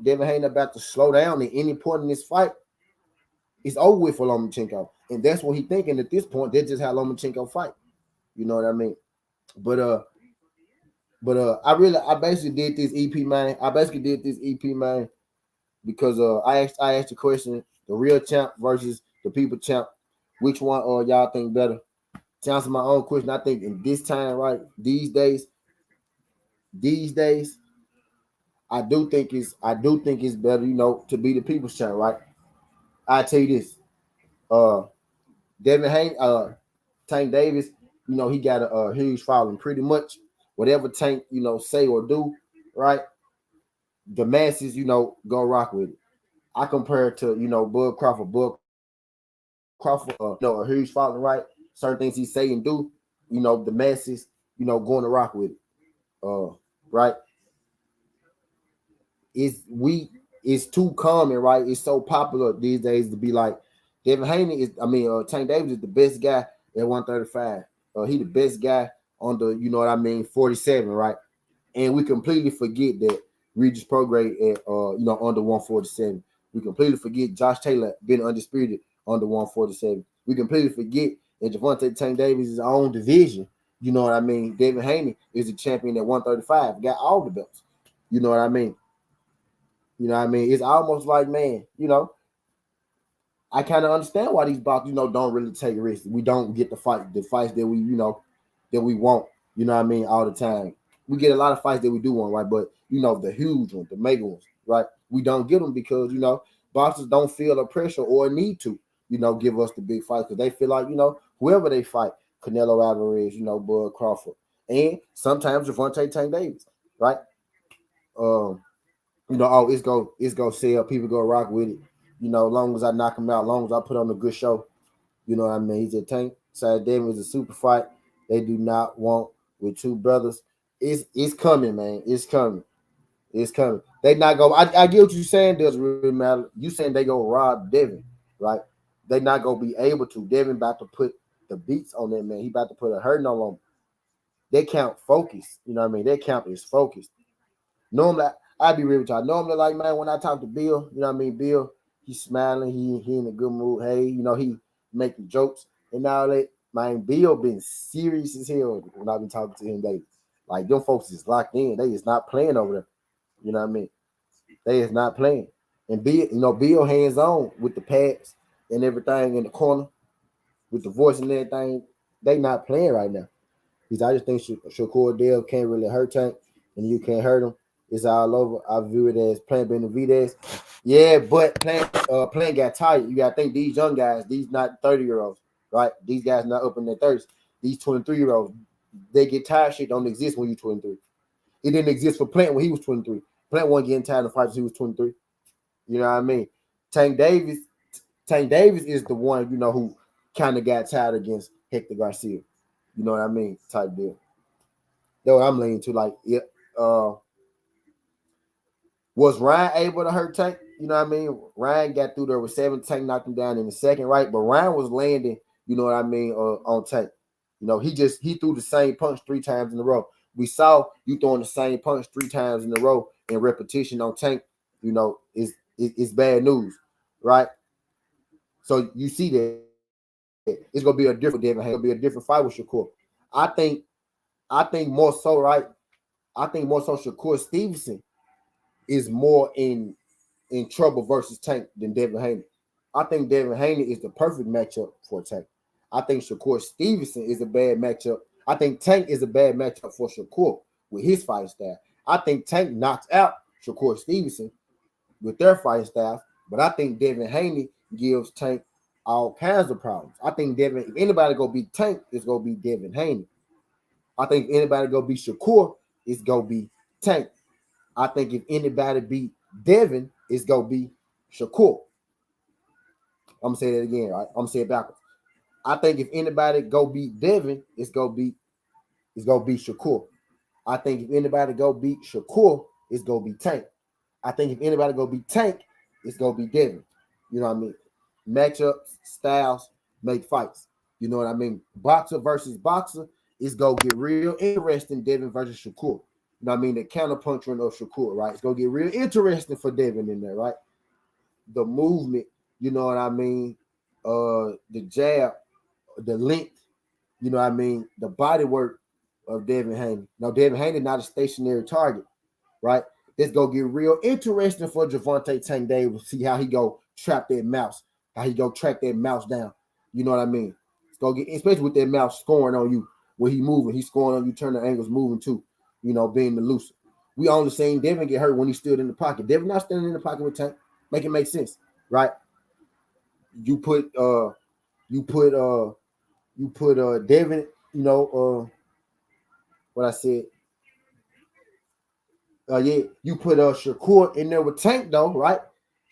Devin Haney about to slow down at any point in this fight, it's over with for Lomachenko. And that's what he thinking at this point. That's just how Lomachenko fight. You know what I mean? But I basically did this EP, man. Because I asked the question, the real champ versus the people champ, which one y'all think better? To answer my own question, I think in this time, right, these days, I do think it's better, to be the people's champ, right? I tell you this, Devin Haney, Tank Davis, he got a huge following. Pretty much whatever Tank, say or do, right? The masses, go rock with it. I compare it to, Bud Crawford. A huge following, right? Certain things he say and do, the masses, going to rock with it. Right? It's too common, right? It's so popular these days to be like Devin Haney Tank Davis is the best guy at 135. He the best guy on the, 47, right? And we completely forget that Regis Prograis at under 147. We completely forget Josh Taylor being undisputed under 147. We completely forget that Gervonta Tank Davis is his own division
You know what I mean? Devin Haney is a champion at 135, got all the belts. You know what I mean? You know what I mean? It's almost like, man, I kind of understand why these boxers, don't really take risks. We don't get the fights that that we want, you know what I mean, all the time. We get a lot of fights that we do want, right? But, the huge ones, the mega ones, right? We don't get them because, boxers don't feel the pressure or need to, give us the big fights because they feel like, whoever they fight, Canelo Alvarez, Bud Crawford, and sometimes Gervonta Tank Davis, right? It's go sell. People go rock with it. Long as I knock him out, long as I put on a good show. You know what I mean? He's a Tank. Sad Devin is a super fight. They do not want with two brothers. It's coming, man. It's coming. It's coming. They not go. I get what you're saying. Doesn't really matter. You saying they go rob Devin, right? They not gonna be able to. Devin about to put the beats on that man. He about to put a hurting on them. They count focus. You know what I mean? Their count is focused. Normally, I'd be real with y'all. Normally, like, man, when I talk to Bill, you know what I mean? Bill, he's smiling. He in a good mood. Hey, he making jokes and all that. Man, Bill been serious as hell when I've been talking to him lately. Like, them folks is locked in. They is not playing over there. You know what I mean? They is not playing. And Bill hands on with the pads and everything in the corner with the voice and everything. They not playing right now. Because I just think Shakur Dale can't really hurt Tank, and you can't hurt him. It's all over. I view it as playing Benavidez. Yeah, but playing got tired. You got to think these young guys, these not 30-year-olds, right? These guys not up in their 30s. These 23-year-olds, they get tired. Shit don't exist when you're 23. It didn't exist for Plant when he was 23. Plant wasn't getting tired of fights when he was 23. You know what I mean? Tank Davis is the one, who kind of got tired against Hector Garcia. You know what I mean? Type deal. That's what I'm leaning to. Like, yeah, was Ryan able to hurt Tank? You know what I mean? Ryan got through there with 7. Tank knocked him down in the second, right? But Ryan was landing, you know what I mean, on Tank. He threw the same punch 3 times in a row. We saw you throwing the same punch 3 times in a row in repetition on Tank. It's bad news, right? So you see that it's gonna be a different Devin Haney. It'll be a different fight with Shakur. I think more so, right? I think more so Shakur Stevenson is more in trouble versus Tank than Devin Haney. I think Devin Haney is the perfect matchup for Tank. I think Shakur Stevenson is a bad matchup. I think Tank is a bad matchup for Shakur with his fighting style. I think Tank knocks out Shakur Stevenson with their fighting style, but I think Devin Haney gives Tank all kinds of problems. I think if anybody go beat Tank, it's gonna be Devin Haney. I think if anybody go beat Shakur, it's gonna be Tank. I think if anybody beat Devin, it's gonna be Shakur. I'm gonna say that again, right? I'm gonna say it backwards. I think if anybody go beat Devin, it's gonna be Shakur. I think if anybody go beat Shakur, it's gonna be Tank. I think if anybody go beat Tank, it's gonna be Devin. You know what I mean? Matchups, styles, make fights. You know what I mean? Boxer versus boxer is gonna get real interesting. Devin versus Shakur. You know what I mean? The counterpunching of Shakur, right? It's gonna get real interesting for Devin in there, right? The movement, you know what I mean? The jab, the length, you know what I mean? The body work of Devin Haney. Now, Devin Haney not a stationary target, right? It's gonna get real interesting for Gervonta Tank Davis. See how he go trap that mouse, how he go track that mouse down. You know what I mean? It's gonna get, especially with that mouse scoring on you when he moving, he's scoring on you, turn the angles, moving too. Being the looser. We only seen Devin get hurt when he stood in the pocket. Devin not standing in the pocket with Tank. Make it make sense, right? You put Devin, what I said. Yeah, you put Shakur in there with Tank though, right?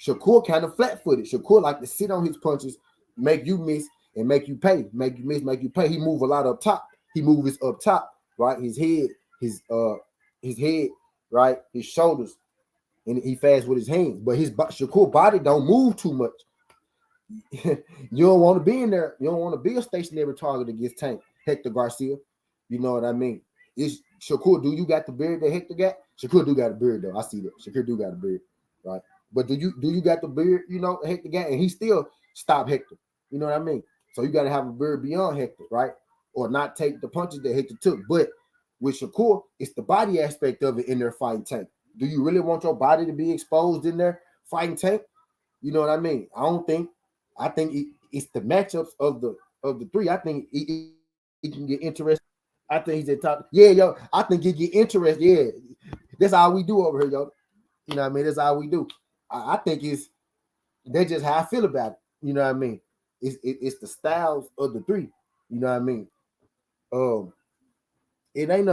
Shakur kind of flat-footed. Shakur like to sit on his punches, make you miss and make you pay, make you miss, make you pay. He move a lot up top. He moves up top, right? His head, right? His shoulders, and he fast with his hands. But his Shakur body don't move too much. You don't want to be in there. You don't want to be a stationary target against Tank Hector Garcia. You know what I mean? Is Shakur, do you got the beard that Hector got? Shakur do got a beard though. I see that. Shakur do got a beard, right? But do you got the beard, Hector got, and he still stopped Hector. You know what I mean? So you got to have a beard beyond Hector, right?
or not take the punches that Hector took. But with Shakur, it's the body aspect of it in there fighting Tank. Do you really want your body to be exposed in there fighting Tank? You know what I mean? I think it's the matchups of the three. I think it can get interesting. I think he's at top. Yeah, yo, I think it get interesting. Yeah, that's all we do over here, yo. You know what I mean? That's all we do. I think that's just how I feel about it. You know what I mean? It's the styles of the three. You know what I mean? It ain't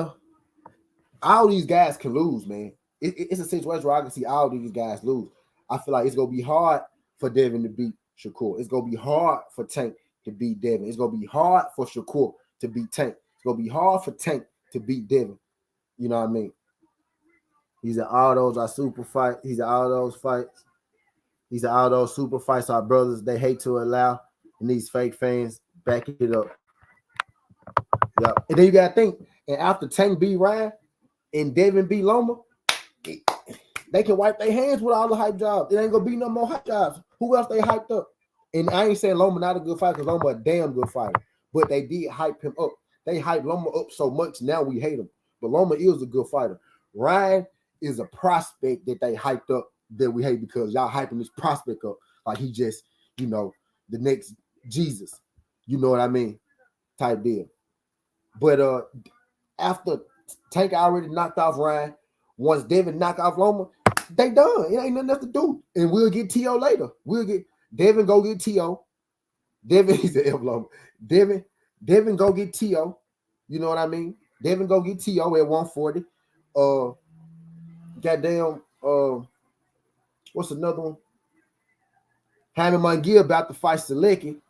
all these guys can lose, man. It's a situation where I can see all these guys lose. I feel like it's gonna be hard for Devin to beat Shakur. It's gonna be hard for Tank to beat Devin. It's gonna be hard for Shakur to beat Tank. It's gonna be hard for Tank to beat Devin. You know what I mean? He's in all those are super fight. He's in all those fights. He's in all those super fights our brothers they hate to allow, and these fake fans back it up. Yeah, and then you gotta think, and after Tank beat Ryan and Devin beat Loma, they can wipe their hands with all the hype jobs. It ain't gonna be no more hype jobs. Who else they hyped up? And I ain't saying Loma not a good fighter, because Loma a damn good fighter. But they did hype him up. They hyped Loma up so much, now we hate him. But Loma is a good fighter. Ryan is a prospect that they hyped up that we hate, because y'all hyping this prospect up like he just, the next Jesus. You know what I mean? Type deal. But after Tank already knocked off Ryan, once Devin knocked off Loma, they done. It ain't nothing else to do. And we'll get T.O. later. We'll get Devin go get T.O. Devin, he's an F Loma. Devin go get T.O. You know what I mean? Devin go get T.O. at 140. Goddamn, what's another one? Jaime Munguia about to fight Selecki.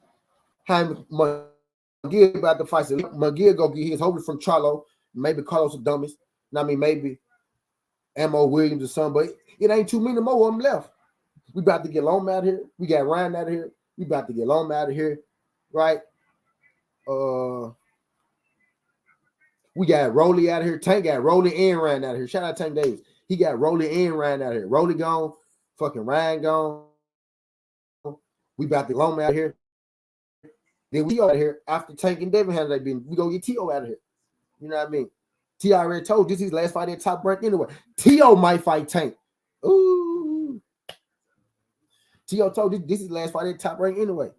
Jaime Munguia about to fight Selecki. Munguia go get his, hopefully from Charlo. Maybe Carlos the dumbest. I mean, maybe Ammo Williams or something, but it ain't too many more of them left. We about to get Loma out of here. We got Ryan out of here. We about to get Loma out of here, right? We got Rolly out of here. Tank got Rolly and Ryan out of here. Shout out Tank Davis. He got Rolly and Ryan out of here. Rolly gone. Fucking Ryan gone. We about to get Loma out of here. Then we out of here after Tank and Devin had they been. We gonna get T.O. out of here. You know what I mean? T already told this is his last fight at Top Rank anyway. T.O. might fight Tank. Ooh. T.O. told this is his last fight at Top Rank anyway.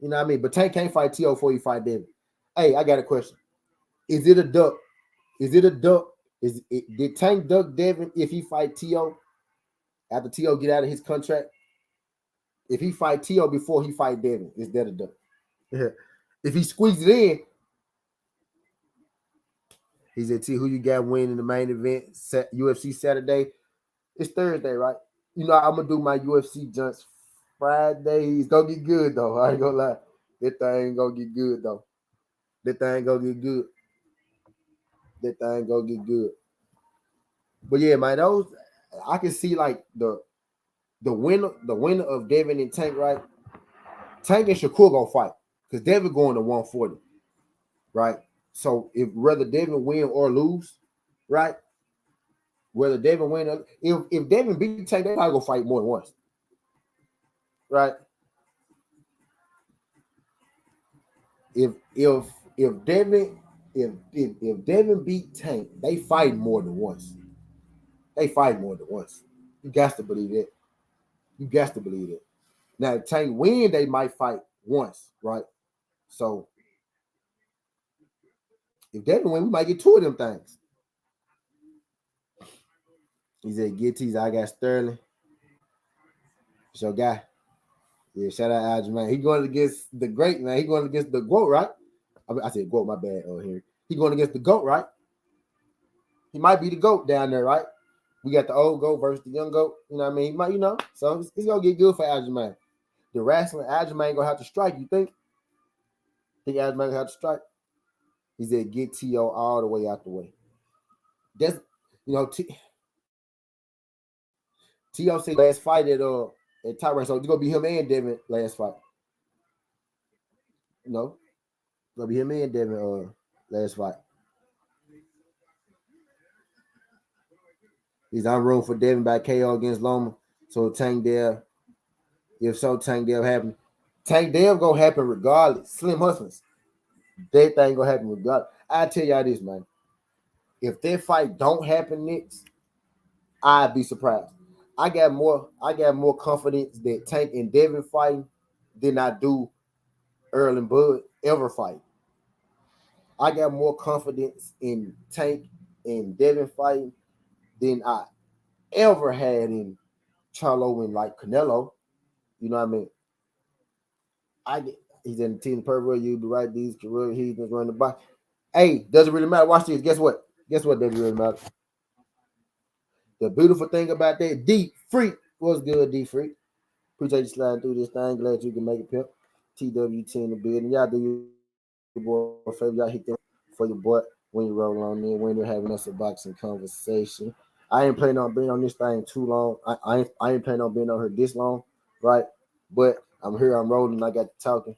You know what I mean? But Tank can't fight T.O. before he fight Devin. Hey, I got a question. Is it a duck? Is it a duck? Did Tank duck Devin if he fight T.O. after T.O. get out of his contract? If he fight T.O. before he fight Devin, is that a duck? Yeah. If he squeezes it in, he said, T, who you got winning the main event, UFC Saturday? It's Thursday, right? You know, I'm going to do my UFC junks Friday. It's going to get good, though. I ain't going to lie. That thing going to get good, though. That thing going to get good. That thing going to get good. But, yeah, man, those, I can see, like, the winner of Devin and Tank, right? Tank and Shakur going to fight because Devin going to 140, right? So if whether Devin win or lose, right? Whether Devin win or if Devin beat Tank, they probably go fight more than once, right? If Devin beat Tank, they fight more than once. They fight more than once. You got to believe it. You got to believe it. Now if Tank win, they might fight once, right? So if Devin win, we might get two of them things. He said, get teased. I got Sterling. So, guy. Yeah, shout out Aljamain. He going against the great, man. He going against the GOAT, right? I said GOAT, my bad. Oh, here. He going against the GOAT, right? He might be the GOAT down there, right? We got the old GOAT versus the young GOAT. You know what I mean? He might, So, it's going to get good for Aljamain. The wrestling, Aljamain going to have to strike, you think? Think Aljamain going to have to strike? He said, get T.O. all the way out the way. That's, T.O. said last fight at Top Rank, so it's gonna be him and Devin last fight. No, it's gonna be him and Devin last fight. He's on room for Devin by KO against Loma. So Tank Dev, if so, Tank Dev happen. Tank Dev gonna happen regardless. Slim Hustlers. That thing gonna happen with God. I tell y'all this, man. If that fight don't happen next, I'd be surprised. I got more confidence that Tank and Devin fighting than I do Earl and Bud ever fight. I got more confidence in Tank and Devin fighting than I ever had in Charlo and like Canelo. You know what I mean? He's in the team per you be right. These career he's running the box. Hey, doesn't really matter. Watch this. Guess what? Guess what doesn't really matter? The beautiful thing about that, D Freak. What's good, D Freak? Appreciate you sliding through this thing. Glad you can make it, pimp. TWT in the building. Y'all do your boy a favor. Y'all hit them for your boy when you roll on in, when you're having us a boxing conversation. I ain't planning on being on this thing too long. I ain't planning on being on here this long, right? But I'm here, I'm rolling, I got to talking.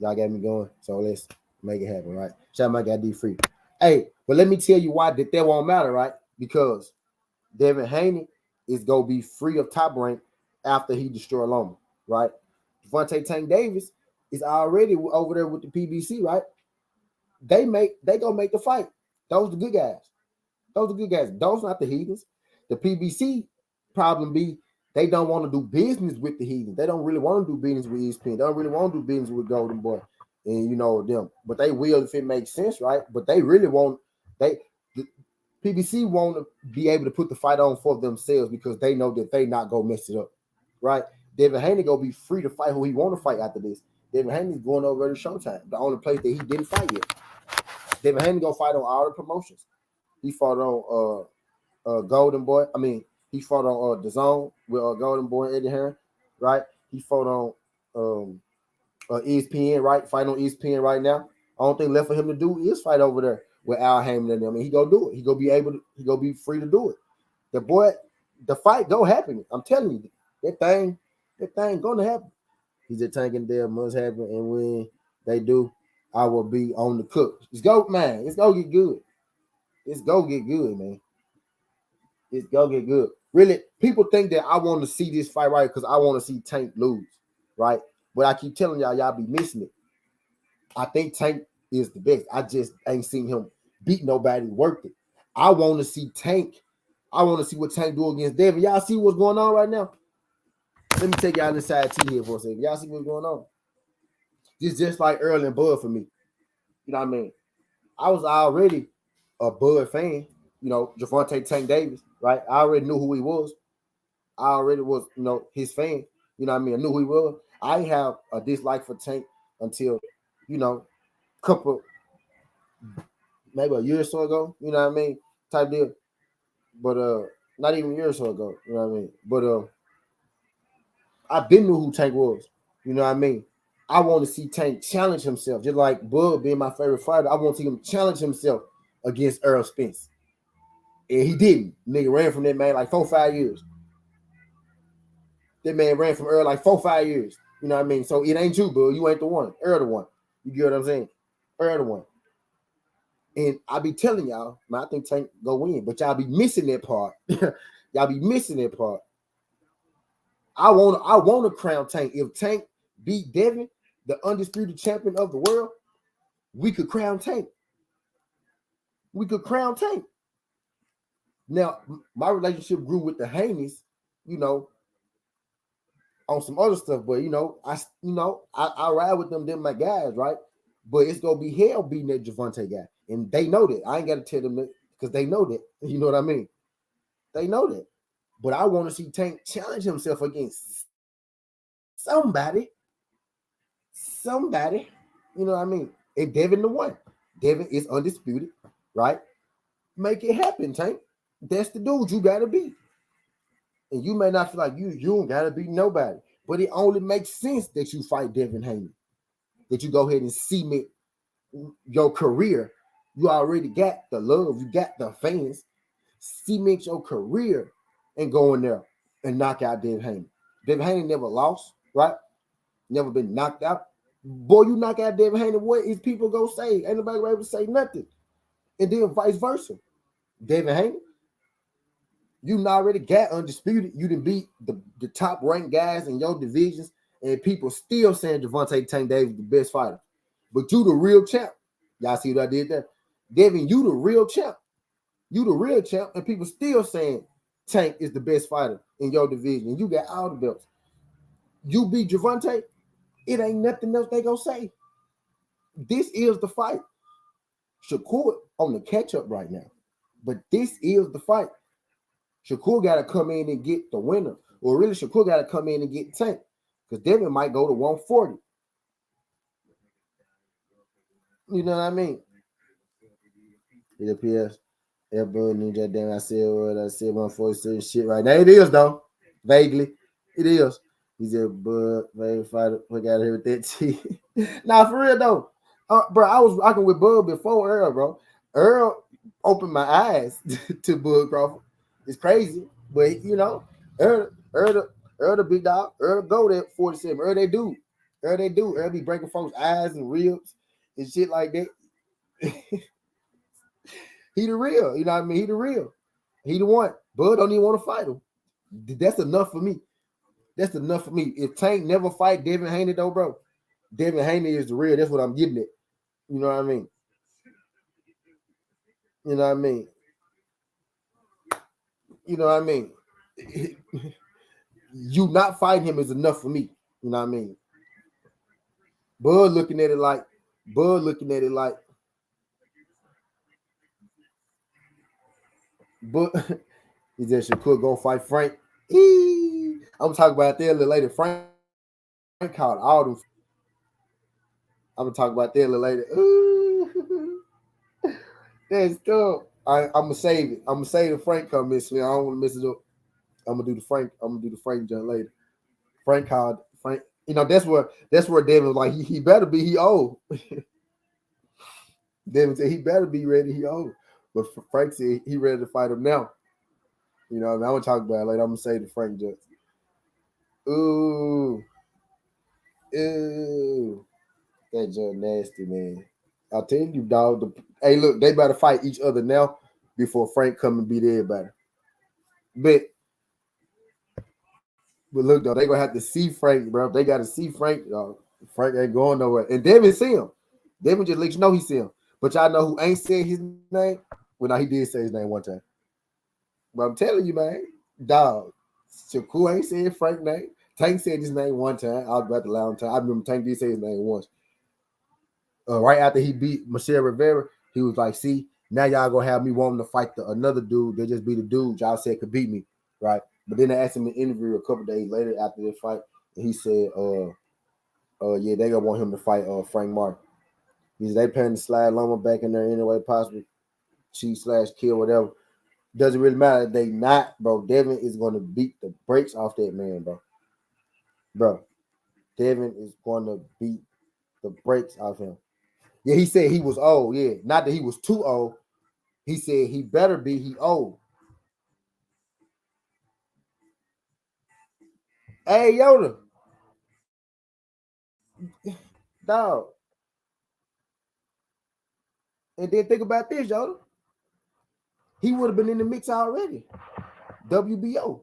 Y'all got me going. So let's make it happen, right? Shout out my guy D Free. Hey, but let me tell you why that won't matter, right? Because Devin Haney is gonna be free of Top Rank after he destroy Loma, right? Devontae Tank Davis is already over there with the PBC, right? They gonna make the fight. Those are the good guys. Those are good guys. Those not the heathens. The PBC problem be they don't want to do business with the heathens. They don't really want to do business with ESPN. They don't really want to do business with Golden Boy and them. But they will if it makes sense, right? But they really want the PBC want to be able to put the fight on for themselves because they know that they not gonna mess it up, right? Devin Haney gonna be free to fight who he want to fight after this. Devin Haney's going over to Showtime, the only place that he didn't fight yet. Devin Haney gonna fight on all the promotions. He fought on Golden Boy. I mean, he fought on the Zone with Golden Boy and Eddie Hearn, right? He fought on ESPN, right? Fight on ESPN right now. Only thing left for him to do is fight over there with Al Heyman and them. And he gonna do it. He gonna be free to do it. The fight go happen. I'm telling you, that thing gonna happen. He's just tanking there must happen, and when they do, I will be on the cook. Let's go, man. It's gonna get good. It's gonna get good, man. It's gonna get good. Really, people think that I want to see this fight right because I want to see Tank lose, right? But I keep telling y'all be missing it. I think Tank is the best. I just ain't seen him beat nobody worth it. I want to see Tank. I want to see what Tank do against Devin. Y'all see what's going on right now? Let me take y'all inside T here for a second. Y'all see what's going on? This just like Earl and Bud for me. You know what I mean? I was already a Bud fan. You know, Gervonta Tank Davis, right? I already knew who he was. I already was, his fan. You know what I mean? I knew who he was. I didn't have a dislike for Tank until, maybe a year or so ago. You know what I mean? Type deal. But not even a year or so ago. You know what I mean? But I been knew who Tank was. You know what I mean? I want to see Tank challenge himself, just like Bud being my favorite fighter. I want to see him challenge himself against Errol Spence. And he didn't. Nigga ran from that man like 4-5 years. That man ran from Earl like 4-5 years. You know what I mean? So it ain't you, Bud. You ain't the one. Earl the one. You get what I'm saying? Earl the one. And I be telling y'all, man, I think Tank go win, but y'all be missing that part. Y'all be missing that part. I want to crown Tank. If Tank beat Devin, the undisputed champion of the world, we could crown Tank. We could crown Tank. Now, my relationship grew with the Haneys, on some other stuff, but I ride with them my guys, right? But it's gonna be hell beating that Gervonta guy, and they know that. I ain't gotta tell them that because they know that. You know what I mean? They know that. But I want to see Tank challenge himself against somebody. You know what I mean? And Devin the one. Devin is undisputed, right? Make it happen, Tank. That's the dude you gotta beat. And you may not feel like you don't gotta beat nobody, but it only makes sense that you fight Devin Haney. That you go ahead and cement your career. You already got the love, you got the fans. Cement your career and go in there and knock out Devin Haney. Devin Haney never lost, right? Never been knocked out. Boy, you knock out Devin Haney, what is people gonna say? Ain't nobody able to say nothing. And then vice versa. Devin Haney, you already got undisputed. You done beat the top ranked guys in your divisions, and people still saying Gervonta Tank Davis the best fighter. But you the real champ. Y'all see what I did there? Devin, you the real champ. You the real champ, and people still saying Tank is the best fighter in your division. You got all the belts. You beat Gervonta, it ain't nothing else they gonna say. This is the fight. Shakur on the catch up right now, but this is the fight. Shakur got to come in and get the winner, or really Shakur got to come in and get Tank, because Devin might go to 140. You know what I mean? It appears. Everybody Ninja damn, I said what I said 146 shit right now. It is though. Vaguely. It is. He said, Bud, baby fighter, we got here with that T. Nah, for real though. Bro, I was rocking with Bud before Earl, bro. Earl opened my eyes to Bud Crawford. It's crazy. But you know, Earl the big dog. Earl go there 47. Earl they do. Earl be breaking folks' eyes and ribs and shit like that. He the real, you know what I mean? He the real. He the one. Bud don't even want to fight him. That's enough for me. That's enough for me. If Tank never fight Devin Haney though, bro, Devin Haney is the real. That's what I'm getting at. You know what I mean? You know what I mean? You know what I mean? You not fighting him is enough for me. You know what I mean? Bud looking at it like, but he just Shakur go fight Frank. I'm talking about that a little later. Frank called all them. I'm gonna talk about that a little later. Ooh. That's dope. I'm gonna save it. I'm gonna save the Frank comment. I don't want to mess it up. I'm gonna do the Frank jump later. Frank called Frank. You know that's where Devin was like he better be, he old. Devin said he better be ready, he old. But Frank said he ready to fight him now. You know what I mean? I'm gonna talk about it later. I'm gonna say the Frank jump. Ooh. That jump nasty, man. I'll tell you, dog. Hey, look, they better fight each other now before Frank come and beat everybody. But look, though, they gonna have to see Frank, bro. They gotta see Frank. Frank ain't going nowhere. And Devin see him. Devin just let you know he see him. But y'all know who ain't said his name? Well, no, he did say his name one time. But I'm telling you, man, dog. Shakur ain't said Frank's name. Tank said his name one time. I was about to lie on time. I remember Tank did say his name once. Right after he beat Michelle Rivera, he was like, see, now y'all gonna have me wanting to fight another dude. They just be the dude y'all said could beat me, right? But then they asked him in an interview a couple days later after the fight, and he said, yeah, they gonna want him to fight Frank Martin. He said they planning to slide Loma back in there any way possible, cheat/kill, whatever. Doesn't really matter. They not, bro. Devin is gonna beat the brakes off that man, bro. Bro, Devin is gonna beat the brakes off him. Yeah, he said he was old. Yeah, not that he was too old. He said he better be. He old. Hey, Yoda. Dog. And then think about this, Yoda. He would have been in the mix already. WBO.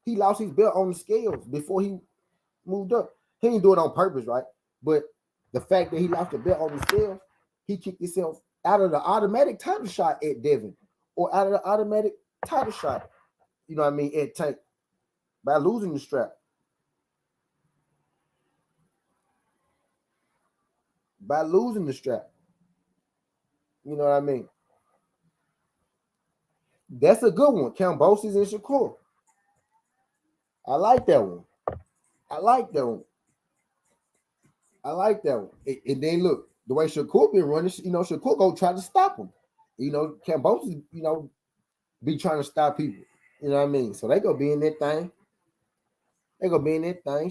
He lost his belt on the scales before he moved up. He didn't do it on purpose, right? But the fact that he lost the belt on the scales, he kicked himself out of the automatic title shot at Devin, or out of the automatic title shot, you know what I mean, at Tank, by losing the strap. By losing the strap. You know what I mean? That's a good one. Kambosos and Shakur. I like that one. And then look, the way Shakur been running, you know, Shakur go try to stop him. You know, Kambosos, you know, be trying to stop people. You know what I mean? So they gonna be in that thing.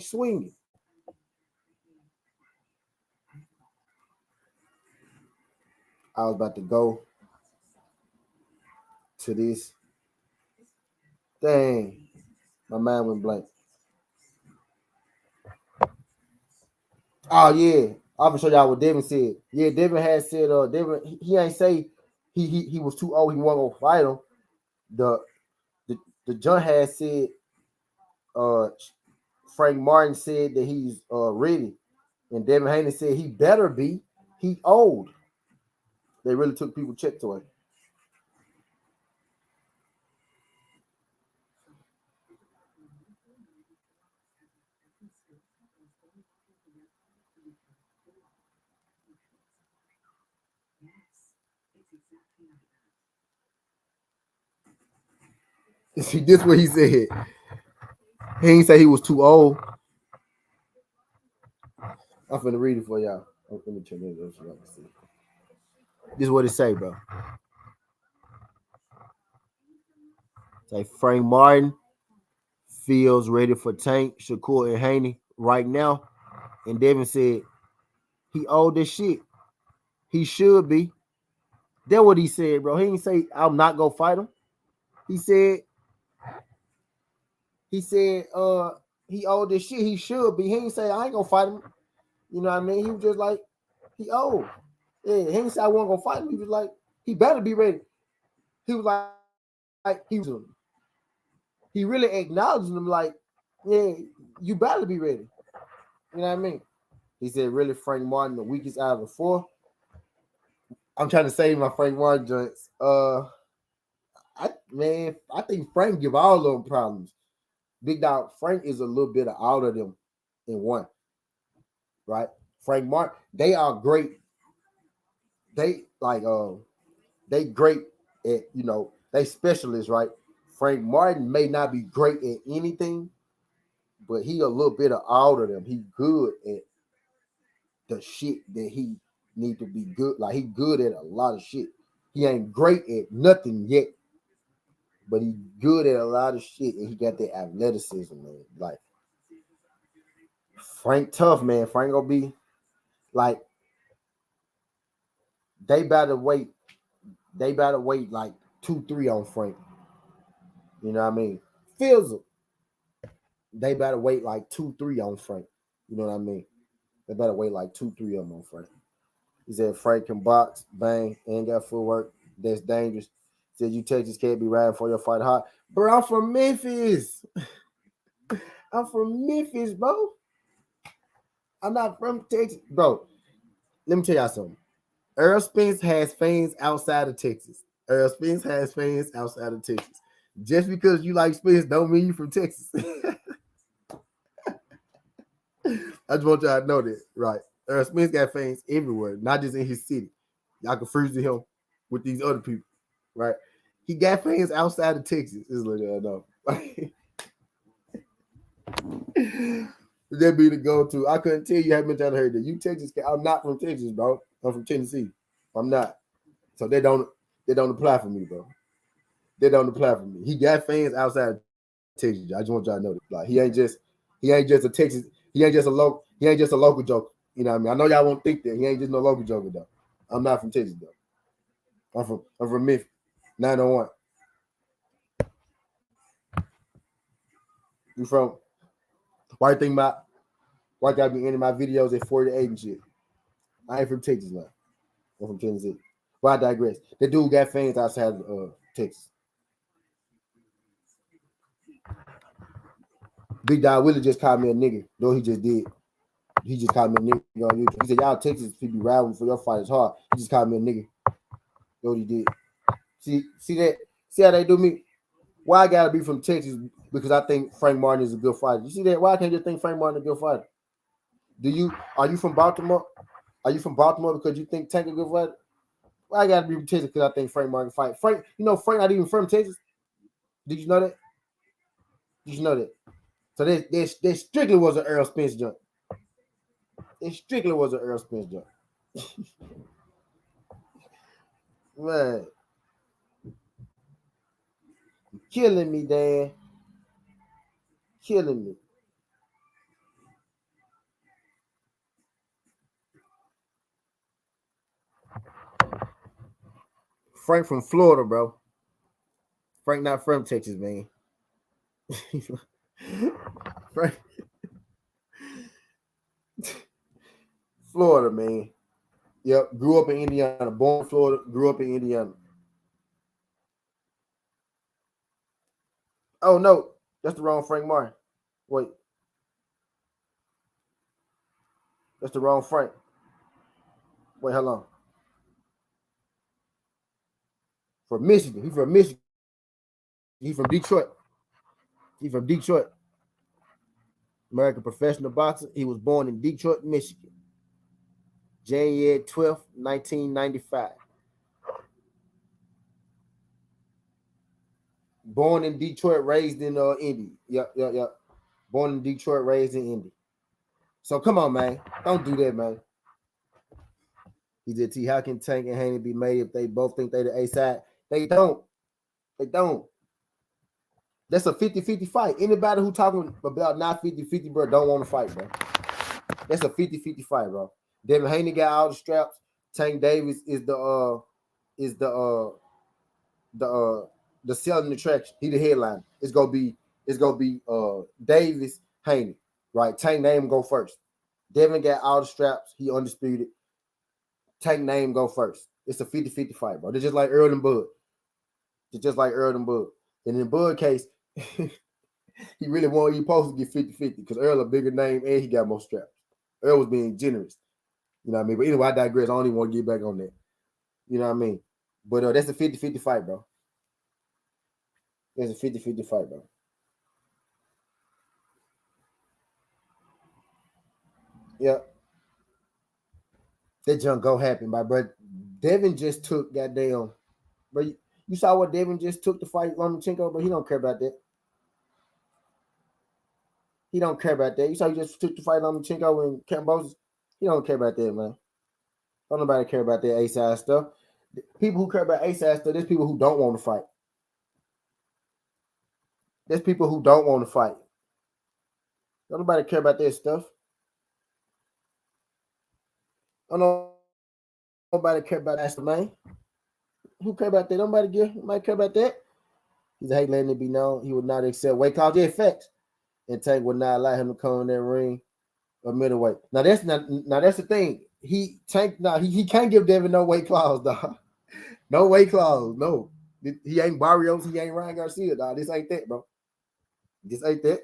Swinging. I was about to go to this. Dang. My mind went blank. Oh yeah. I'm gonna show y'all what Devin said. Yeah, Devin had said Devin he ain't say he was too old, he wasn't gonna fight him. The John had said Frank Martin said that he's ready. And Devin Haney said he better be. He old. They really took people's checks away. See, this what he said. He didn't say he was too old. I'm finna read it for y'all. Let me turn it up so y'all can see. This is what it say, bro. Say Frank Martin feels ready for Tank, Shakur, and Haney right now. And Devin said he old as shit. He should be. That's what he said, bro. He didn't say I'm not gonna fight him. He said he old as shit. He should be. He ain't say I ain't gonna fight him. You know what I mean? He was just like he old. Yeah, he ain't say I wasn't gonna fight him. He was like he better be ready. He was like he really acknowledged him like, yeah, you better be ready. You know what I mean? He said, really, Frank Martin, the weakest out of the four. I'm trying to save my Frank Martin joints. I think Frank give all of them problems. Big Dog, Frank is a little bit out of them in one. Right? Frank Martin, they are great. They they great at, they specialists, right? Frank Martin may not be great at anything, but he a little bit of out of them. He good at the shit that he need to be good. Like he good at a lot of shit. He ain't great at nothing yet, but he good at a lot of shit, and he got that athleticism, man. Like Frank tough, man. Frank gonna be like they better wait like 2-3 on Frank. You know what I mean? Fizzle. They better wait like 2-3 on Frank. You know what I mean? They better wait like 2-3 on Frank. He said Frank can box, bang, ain't got footwork. That's dangerous. He said you Texas can't be riding for your fight hard. Bro, I'm from Memphis. I'm from Memphis, bro. I'm not from Texas. Bro, let me tell y'all something. Earl Spence has fans outside of Texas. Earl Spence has fans outside of Texas. Just because you like Spence don't mean you from Texas. I just want y'all to know that, right? Earl Spence got fans everywhere, not just in his city. Y'all confuse him with these other people, right? He got fans outside of Texas. Is like I know. That be the go-to. I couldn't tell you how many times I heard that. You Texas? I'm not from Texas, bro. I'm from Tennessee. I'm not. So they don't apply for me, bro. They don't apply for me. He got fans outside of Texas. I just want y'all to know that. Like he ain't just a Texas. He ain't just a local joker. You know what I mean? I know y'all won't think that. He ain't just no local joker though. I'm not from Texas though. I'm from Memphis. 901. You from? Why you think why gotta be ending my videos at 48 and shit? I ain't from Texas, man. I'm from Tennessee. But I digress. The dude got fans outside of Texas. Big Dog Willie just called me a nigga. No, he just did. He just called me a nigga on YouTube. He said, y'all Texas people riding for your fight is hard. He just called me a nigga. Know what he did. See that? See how they do me? Why I gotta be from Texas? Because I think Frank Martin is a good fighter. You see that? Why can't you think Frank Martin is a good fighter? Are you from Baltimore? Are you from Baltimore because you think Tank is a good fighter? Why I gotta be from Texas because I think Frank Martin fight. Frank not even from Texas. Did you know that? Did you know that? So that strictly was an Earl Spence jump. It strictly was an Earl Spence jump. Man. Killing me, Dan. Killing me. Frank from Florida, bro. Frank not from Texas, man. Frank. Florida, man. Yep, grew up in Indiana. Born in Florida, grew up in Indiana. Oh, no. That's the wrong Frank Martin. Wait. That's the wrong Frank. Wait, hold on. From Michigan. He from Michigan. He from Detroit. He from Detroit. American professional boxer. He was born in Detroit, Michigan. January 12th, 1995. Born in Detroit, raised in Indy. Yep. Born in Detroit, raised in Indy. So come on, man. Don't do that, man. He said, T, how can Tank and Haney be made if they both think they the A side? They don't. They don't. That's a 50-50 fight. Anybody who talking about not 50-50, bro, don't want to fight, bro. That's a 50-50 fight, bro. Devin Haney got all the straps. Tank Davis is the selling attraction. He the headline. It's gonna be Davis Haney. Right. Tank name go first. Devin got all the straps. He undisputed. Tank name go first. It's a 50-50 fight, bro. They're just like Earl and Bud. It's just like Earl and Bud. And in Bud case, he really wanted you supposed to get 50-50 because Earl a bigger name and he got more straps. Earl was being generous. You know what I mean? But anyway, I digress. I don't even want to get back on that. You know what I mean? But that's a 50-50 fight, bro. It's a 50-50 fight, bro. Yeah. That junk go happen, my bro. Devin just took goddamn, bro. You saw what Devin just took to fight Lomachenko, but he don't care about that. He don't care about that. You saw he just took to fight Lomachenko and Kambosos. He don't care about that, man. Don't nobody care about that A-side stuff. People who care about A-side stuff, there's people who don't want to fight. There's people who don't want to fight. Don't nobody care about that stuff. Don't nobody care about that, man. Who care about that? Nobody care about that. He's hate letting it be known he would not accept weight class effects, and Tank would not allow him to come in that ring a middleweight. Now that's the thing. He can't give Devin no weight clause, dog. No weight clause, no. He ain't Barrios, he ain't Ryan Garcia, dog. This ain't that, bro. This ain't that.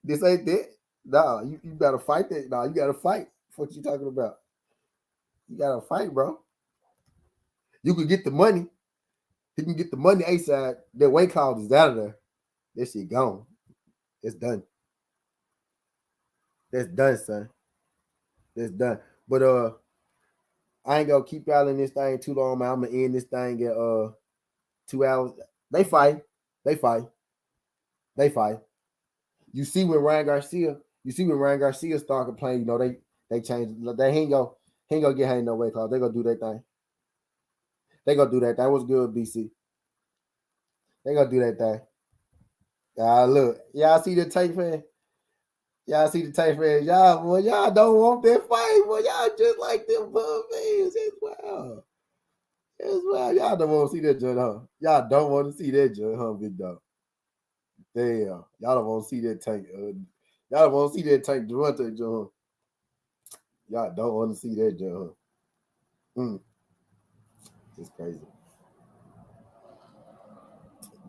This ain't that. Nah, you gotta fight that. Nah, you gotta fight. What you talking about? You gotta fight, bro. You can get the money. He can get the money A-side. That weight clause is out of there. That shit gone. It's done. That's done, son. That's done. But I ain't gonna keep y'all in this thing too long, man. I'm gonna end this thing at 2 hours. They fight. You see when Ryan Garcia start complaining, you know, they changed. They ain't gonna get Haney no weight clause. They gonna do their thing. That was good, BC. They gonna do that thing. Look, y'all see the Tank fan? Y'all don't want that fight, boy. Y'all just like them bum fans. It's wild. Y'all don't want to see that joint, huh? Y'all don't want to see that joint, huh, big dog? Damn. Y'all don't want to see that Tank. Y'all don't want to see that Tank Devontae joint, huh? Y'all don't want to see that joint, huh? It's crazy.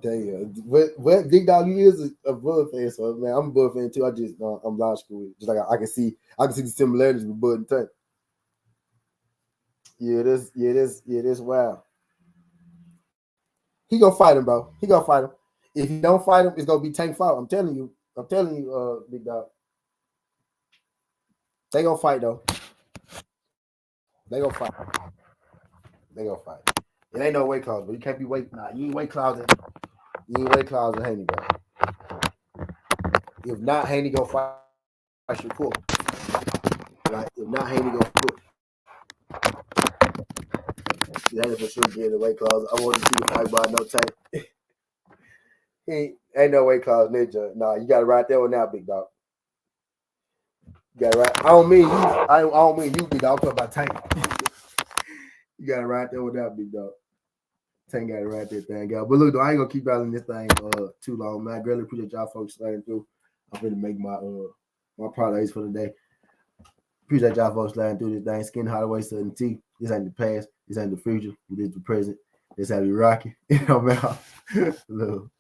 Damn. What big dog, you is a Bud fan, so man, I'm a Bud fan too. I'm logical with it. Just like I can see the similarities with Bud and Tank. Yeah, this wow. He gonna fight him, bro. He gonna fight him. If he don't fight him, it's gonna be Tank fault. I'm telling you, big dog. They gonna fight though. They gonna fight. It ain't no weight clause, but you can't be weight. Nah, you ain't weight clause. You ain't weight clause in Haney, bro. If not, Haney gonna fight Shakur. Right? If not, Haney gonna put. That for sure get the weight clause. I want to see the fight by no Tank. Ain't no weight clause, ninja. Nah, you gotta ride that one out, big dog. You gotta ride. I don't mean you. I don't mean you, big dog. I'm talking about Tank. You gotta ride that one out, big dog. Tank gotta ride that thing out. But look, though, I ain't gonna keep y'all in this thing too long, man. I greatly appreciate y'all folks sliding through. I'm gonna make my parlays for the day. Appreciate y'all folks sliding through this thing. Skin Holloway, Southern T. This ain't the past. This ain't the future. This is the present. This how we rocking. You know, man. Look.